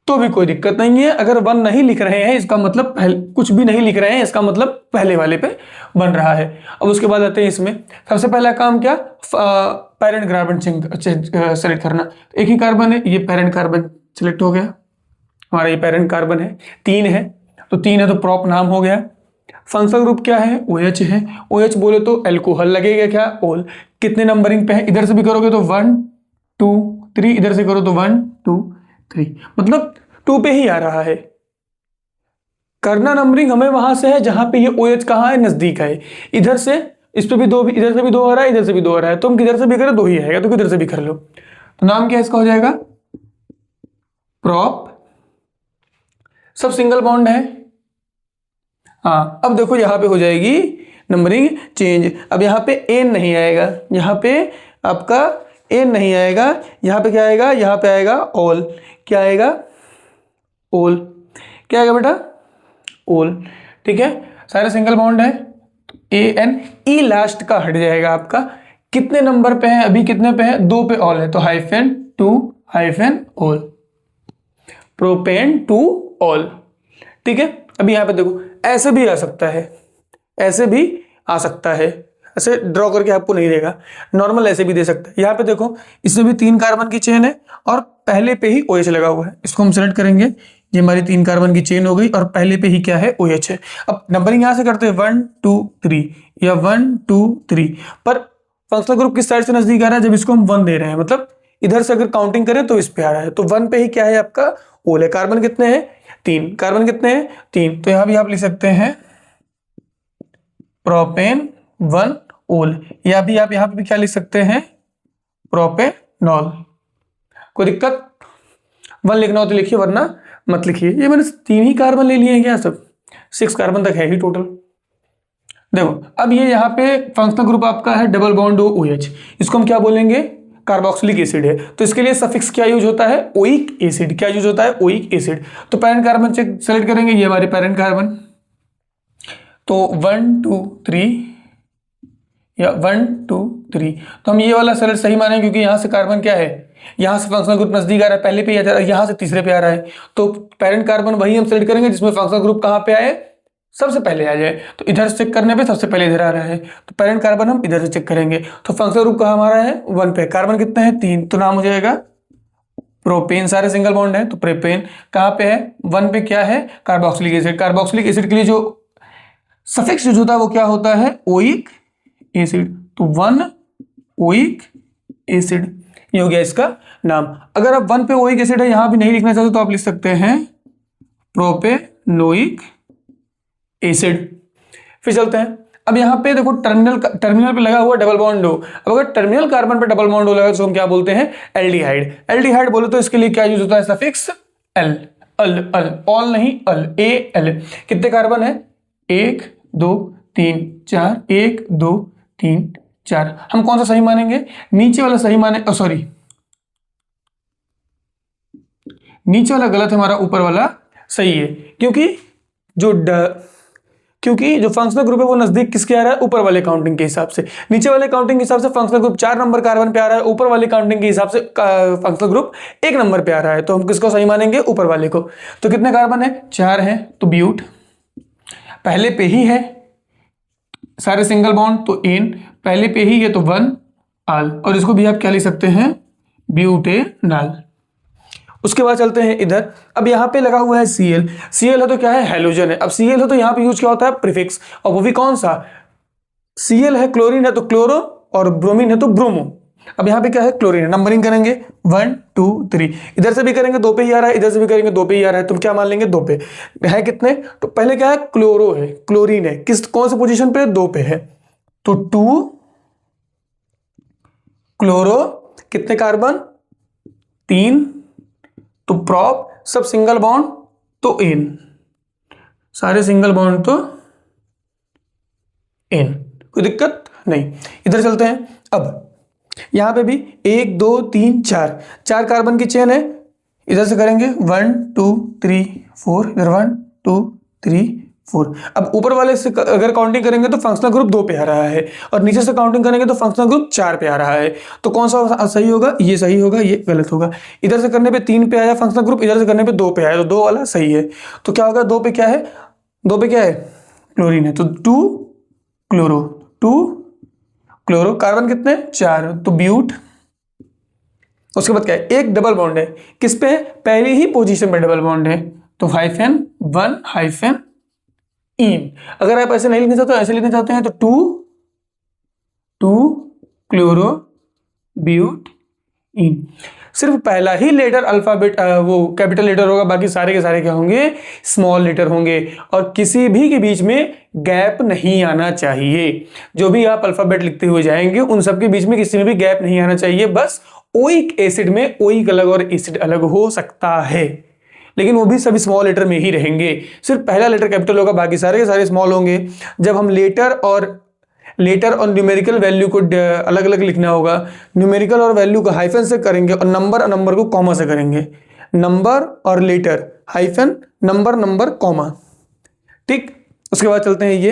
तो भी कोई दिक्कत नहीं है। अगर 1 नहीं लिख रहे हैं इसका मतलब पहले कुछ भी नहीं लिख रहे हैं, इसका मतलब पहले वाले पे बन रहा है। अब उसके बाद आते हैं इसमें, सबसे पहला काम क्या, पेरेंट कार्बन सेलेक्ट करना। एक ही कार्बन है, ये पेरेंट कार्बन सेलेक्ट हो गया, हमारा ये पेरेंट कार्बन है, 3 है, तो 3 है तो प्रॉप नाम हो गया। फंक्शनल ग्रुप क्या है OH है, OH बोले तो एल्कोहल लगेगा क्या ओल। कितने नंबरिंग पे है, इधर से भी करोगे तो 1 2 3, इधर से करो तो 1 2 3, मतलब 2 पे ही आ रहा है। करना नंबरिंग हमें वहां से है जहां पे ये OH कहाँ है नजदीक है। इधर से इस पे भी 2, इधर से भी 2 आ रहा है, इधर से भी 2 आ रहा है, तो हम किधर से भी करें 2 ही आएगा, तो किधर से भी कर लो। तो नाम क्या इसका हो जाएगा प्रॉप, सब सिंगल बॉन्ड है। हाँ अब देखो यहाँ पे हो जाएगी नंबरिंग चेंज। अब यहाँ पे एन नहीं आएगा, यहाँ पे आपका एन नहीं आएगा, यहाँ पे क्या आएगा, यहाँ पे आएगा ऑल। क्या आएगा ऑल, क्या आएगा बेटा ऑल, ठीक है। सारे सिंगल बॉन्ड है, ए एन, ई लास्ट का हट जाएगा आपका। कितने नंबर पे है अभी, कितने पे है 2 पे ऑल है, तो hyphen 2 hyphen all, propane two all, ठीक है। अभी यहाँ पे देखो ऐसे भी आ सकता है, ऐसे भी आ सकता है, ऐसे ड्रॉ करके आपको नहीं देगा, नॉर्मल ऐसे भी दे सकता है। यहाँ पे देखो इसमें भी 3 कार्बन की चेन है और पहले पे ही OH लगा हुआ है, इसको हम सेलेक्ट करेंगे। ये हमारी 3 कार्बन की चेन हो गई और पहले पे ही क्या है OH है। अब नंबरिंग यहाँ से करते हैं 1 2 3 या 1 2 3, पर फंक्शनल ग्रुप किस साइड से नजदीक आ रहा है, जब इसको हम 1 दे रहे हैं, मतलब इधर से अगर काउंटिंग करें तो इस पे आ रहा है, तो 1 पे ही क्या है आपका ओल है। कार्बन कितने हैं 3, कार्बन कितने हैं 3, तो यहां भी आप लिख सकते हैं प्रोपेन 1 ओल, या भी आप यहां पे भी क्या लिख सकते हैं प्रोपेनॉल। कोई दिक्कत, 1 लिखना हो तो लिखिए वरना मत लिखिए। ये मैंने 3 ही कार्बन ले लिए हैं क्या, सब 6 कार्बन तक है ही टोटल। देखो अब ये यहाँ पे फंक्शनल ग्रुप आपका है डबल बॉन्ड OH, इसको हम क्या बोलेंगे कार्बोक्सिलिक एसिड है, तो इसके लिए सफिक्स क्या यूज होता है ओइक एसिड। क्या यूज होता है ओइक एसिड। तो पेरेंट कार्बन सेलेक्ट करेंगे, ये हमारे पेरेंट कार्बन, तो 1 2 3 या 1 2 3, तो हम ये वाला सेलेक्ट सही माने क्योंकि यहाँ से कार्बन क्या है, यहाँ से फंक्शनल ग्रुप नजदीक आ रहा है, पहले पे आ रहा है, यहाँ से तीसरे पे आ रहा है, तो पेरेंट कार्बन वही हम सेलेक्ट करेंगे जिसमें फंक्शनल ग्रुप कहाँ पे आए सबसे पहले आ जाए। तो इधर से चेक करने पे सबसे पहले इधर आ रहा है, तो पेरेंट कार्बन हम इधर से चेक करेंगे। तो फंक्शनल ग्रुप कहाँ हमारा है 1 पे, कार्बन कितने हैं 3, तो नाम हो जाएगा प्रोपेन, सारे सिंगल बॉन्ड है तो प्रोपेन। कहाँ पे है 1 पे, क्या है कार्बोक्सिलिक एसिड। कार्बोक्सिलिक एसिड के लिए जो सफिक्स यूज होता है वो क्या होता है ओइक एसिड, तो 1 ओइक एसिड, ये हो गया इसका नाम। अगर आप 1 पे ओइक एसिड है यहां भी नहीं लिखना चाहते तो आप लिख सकते हैं प्रोपेनोइक एसिड। फिर चलते हैं, अब यहाँ पे देखो टर्मिनल पे लगा हुआ डबल बॉन्ड हो। अब अगर टर्मिनल कार्बन पे डबल बॉन्ड हो लगा तो हम क्या बोलते हैं एल्डिहाइड। एल्डिहाइड बोले तो इसके लिए क्या यूज होता है सफिक्स एल, अल अल, ऑल नहीं अल, ए एल। कितने कार्बन है 1 2 3 4, 1 2 3 4, हम कौन सा सही मानेंगे नीचे वाला सही माने, सॉरी नीचे वाला गलत है हमारा, ऊपर वाला सही है, क्योंकि जो क्योंकि जो फंक्शनल ग्रुप है वो नजदीक किसके आ रहा है, ऊपर वाले काउंटिंग के हिसाब से। नीचे वाले काउंटिंग के हिसाब से फंक्शनल ग्रुप 4 नंबर कार्बन पे आ रहा है, ऊपर वाले काउंटिंग के हिसाब से फंक्शनल ग्रुप 1 नंबर पे आ रहा है, तो हम किसको सही मानेंगे, ऊपर वाले को। तो कितने कार्बन है, 4 है, तो ब्यूट पहले पे ही है, सारे सिंगल बॉन्ड तो एन पहले पे ही है, तो 1 आल, और इसको भी आप क्या लिख सकते हैं, ब्यूटेनॉल। उसके बाद चलते हैं इधर, अब यहाँ पे लगा हुआ है Cl, Cl है तो क्या है, हैलोजन है। अब Cl है तो यहाँ पे यूज क्या होता है, प्रीफिक्स, और वो भी कौन सा, Cl है क्लोरीन है तो क्लोरो, और ब्रोमीन है तो ब्रोमो। अब यहाँ पे क्या है, क्लोरीन है, नंबरिंग करेंगे 1 2 3, इधर से भी करेंगे 2 पे ही आ रहा है, इधर से भी करेंगे 2 पे ही आ रहा है, तुम क्या मान लेंगे, 2 पे है। कितने, तो पहले क्या है, क्लोरो है, क्लोरीन है, किस कौन से पोजीशन पे, 2 पे है, तो 2 क्लोरो, कितने कार्बन, 3, तो प्रॉप सब सिंगल बॉन्ड तो एन, सारे सिंगल बॉन्ड तो एन, कोई दिक्कत नहीं। इधर चलते हैं, अब यहां पे भी 1 2 3 4 4 कार्बन की चेन है, इधर से करेंगे 1 2 3 4, इधर 1 2 3 4। अब ऊपर वाले से अगर काउंटिंग करेंगे तो फंक्शनल ग्रुप 2 पे आ रहा है, और नीचे से काउंटिंग करेंगे तो फंक्शनल ग्रुप 4 पे आ रहा है, तो कौन सा सही होगा, ये सही होगा, ये गलत होगा। इधर से करने पे 3 पे आया फंक्शनल ग्रुप, इधर से करने पे 2 पे आया, तो 2 वाला सही है। तो क्या होगा, 2 पे क्या है, 2 पे क्या है, क्लोरीन है, तो 2 क्लोरो, 2 क्लोरो, कार्बन कितने, 4, तो ब्यूट। उसके बाद क्या है, एक डबल बॉन्ड है, किस पे है, पहली ही पोजीशन पे डबल बॉन्ड है, तो हाइफन 1 हाइफन इन। अगर आप ऐसे नहीं लिखना चाहते, ऐसे लिखना चाहते हैं, तो 2 क्लोरो ब्यूट इन। सिर्फ पहला ही लेटर अल्फाबेट वो कैपिटल लेटर होगा, बाकी सारे के सारे क्या होंगे, स्मॉल लेटर होंगे, और किसी भी के बीच में गैप नहीं आना चाहिए। जो भी आप अल्फाबेट लिखते हुए जाएंगे उन सब के बीच में किसी में भी गैप नहीं आना चाहिए। बस ओइक एसिड में ओइक अलग और एसिड अलग हो सकता है, लेकिन वो भी सभी स्मॉल लेटर में ही रहेंगे। सिर्फ पहला लेटर कैपिटल होगा, बाकी सारे के सारे स्मॉल होंगे। जब हम लेटर और न्यूमेरिकल वैल्यू को अलग अलग लिखना होगा, न्यूमेरिकल और वैल्यू को हाइफन से करेंगे, और नंबर को कॉमा से करेंगे, नंबर और लेटर हाइफन नंबर कॉमा, ठीक। उसके बाद चलते हैं, ये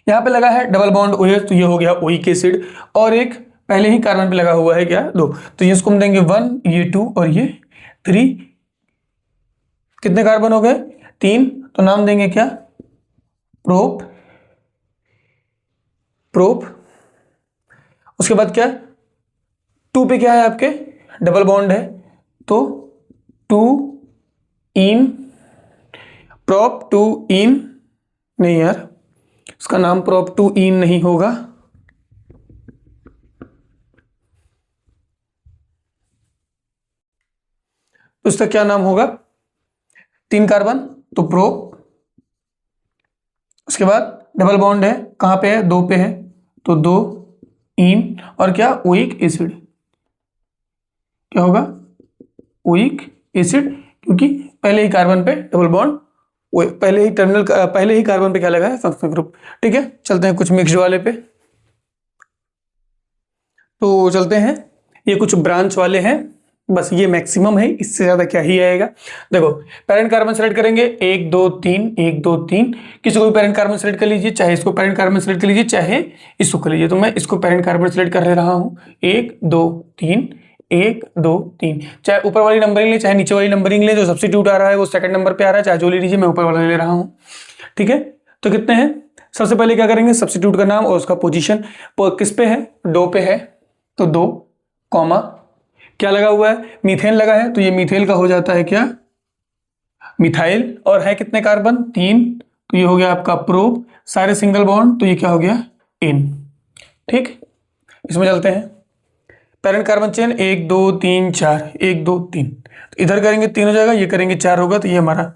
यहां पे लगा है डबल बॉन्ड OH, तो ये हो गया ओइक एसिड, और एक पहले ही कार्बन पे लगा हुआ है क्या, 2, तो ये इसको हम देंगे 1, ये 2 और ये 3, कितने कार्बन हो गए, 3, तो नाम देंगे क्या, प्रोप। उसके बाद क्या, 2 पे क्या है आपके, डबल बॉन्ड है, तो 2 इन, प्रोप 2 इन, नहीं यार इसका नाम प्रोप 2 इन नहीं होगा, तो इसका क्या नाम होगा, 3 कार्बन तो प्रोप। उसके बाद डबल बॉन्ड है, कहां पे है, 2 पे है, तो 2 इन, और क्या, ओइक एसिड, क्या होगा, ओइक एसिड, क्योंकि पहले ही कार्बन पे डबल बॉन्ड, पहले ही कार्बन पे क्या लगा है, फंक्शनल ग्रुप, ठीक है। चलते हैं कुछ मिक्स्ड वाले पे, तो चलते हैं, ये कुछ ब्रांच वाले हैं, बस ये मैक्सिमम है, इससे ज्यादा क्या ही आएगा। देखो पेरेंट कार्बन सेलेक्ट करेंगे, 1 2 3 1 2 3, किसी को भी पेरेंट कार्बन सेलेक्ट कर लीजिए, चाहे इसको पेरेंट कार्बन सेलेक्ट कर लीजिए, चाहे इसको कर लीजिए, तो मैं इसको पेरेंट कार्बन सेलेक्ट कर ले रहा हूँ, 1 2 3 1 2 3, चाहे ऊपर वाली नंबरिंग ले चाहे नीचे वाली नंबरिंग ले, जो सब्स्टिट्यूट आ रहा है वो सेकंड नंबर पे आ रहा है, चाहे जो ले लीजिए, मैं ऊपर वाला ले रहा हूँ, ठीक है। तो कितने हैं, सबसे पहले क्या करेंगे, सब्स्टिट्यूट का नाम और उसका पोजीशन किस पे है, 2 पे है, तो 2 कॉमा, क्या लगा हुआ है, मीथेन लगा है, तो ये मीथेन का हो जाता है क्या, मिथाइल, और है कितने कार्बन, 3, तो ये हो गया आपका प्रोप, सारे सिंगल बॉन्ड, तो ये क्या हो गया, इन, ठीक। इसमें चलते हैं, पेरेंट कार्बन चेन 1 2 3 4, 1 2 3, तो इधर करेंगे 3 हो जाएगा, ये करेंगे 4 होगा, तो ये हमारा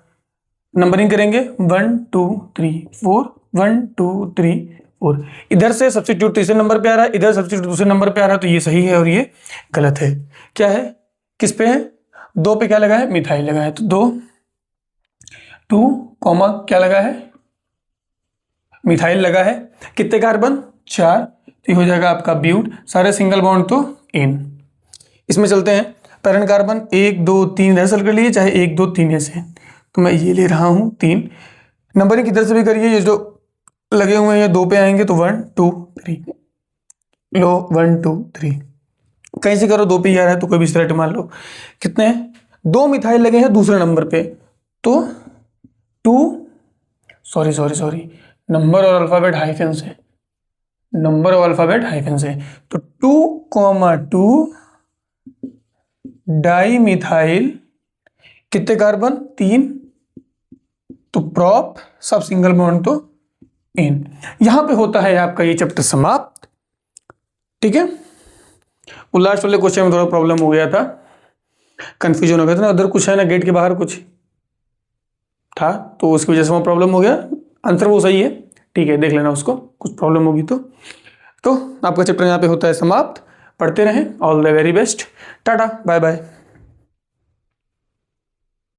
नंबरिंग करेंगे 1 2 3 4, 1 2 3 4, इधर से सब्स्टिट्यूट तीसरे नंबर पे आ रहा है, इधर सब्स्टिट्यूट दूसरे नंबर पे आ रहा है, तो ये सही है और ये गलत है। क्या है, किस पे है, 2 पे क्या लगा है, मिथाइल लगा है, तो 2 कॉमा क्या लगा है, मिथाइल लगा है, कितने कार्बन, 4, तो ये हो जाएगा आपका ब्यूट, सारे सिंगल बॉन्ड तो इन। इसमें चलते हैं, पेरेंट कार्बन 1 2 3 इधर सेलेक्ट कर लीजिए, चाहे 1 2 3 ऐसे, तो मैं ये ले रहा हूँ 3, नंबरिंग किधर से भी करिए, ये जो लगे हुए हैं ये 2 पे आएंगे तो 1 2 3, लो 1 2 3, कहीं से करो 2 पे ही आ रहा है तो कोई भी स्ट्रेट मान लो। कितने हैं, 2 मिथाइल लगे हैं दूसरे नंबर पे, तो 2 सॉरी नंबर और अल्फाबेट हाइफन से, नंबर और अल्फाबेट हाइफन से, तो 2,2 डाई मिथाइल, कितने कार्बन 3, तो प्रॉप सब सिंगल बॉन्ड तो इन। यहां पे होता है आपका ये चैप्टर समाप्त। ठीक है, वो लास्ट वाले क्वेश्चन में थोड़ा प्रॉब्लम हो गया था, कंफ्यूजन हो गया था ना, उधर कुछ है ना गेट के बाहर कुछ था तो उसकी वजह से वहाँ प्रॉब्लम हो गया। आंसर वो सही है, ठीक है, देख लेना उसको, कुछ प्रॉब्लम होगी तो आपका चैप्टर यहाँ पे होता है समाप्त। पढ़ते रहें, all the very best, tata bye bye.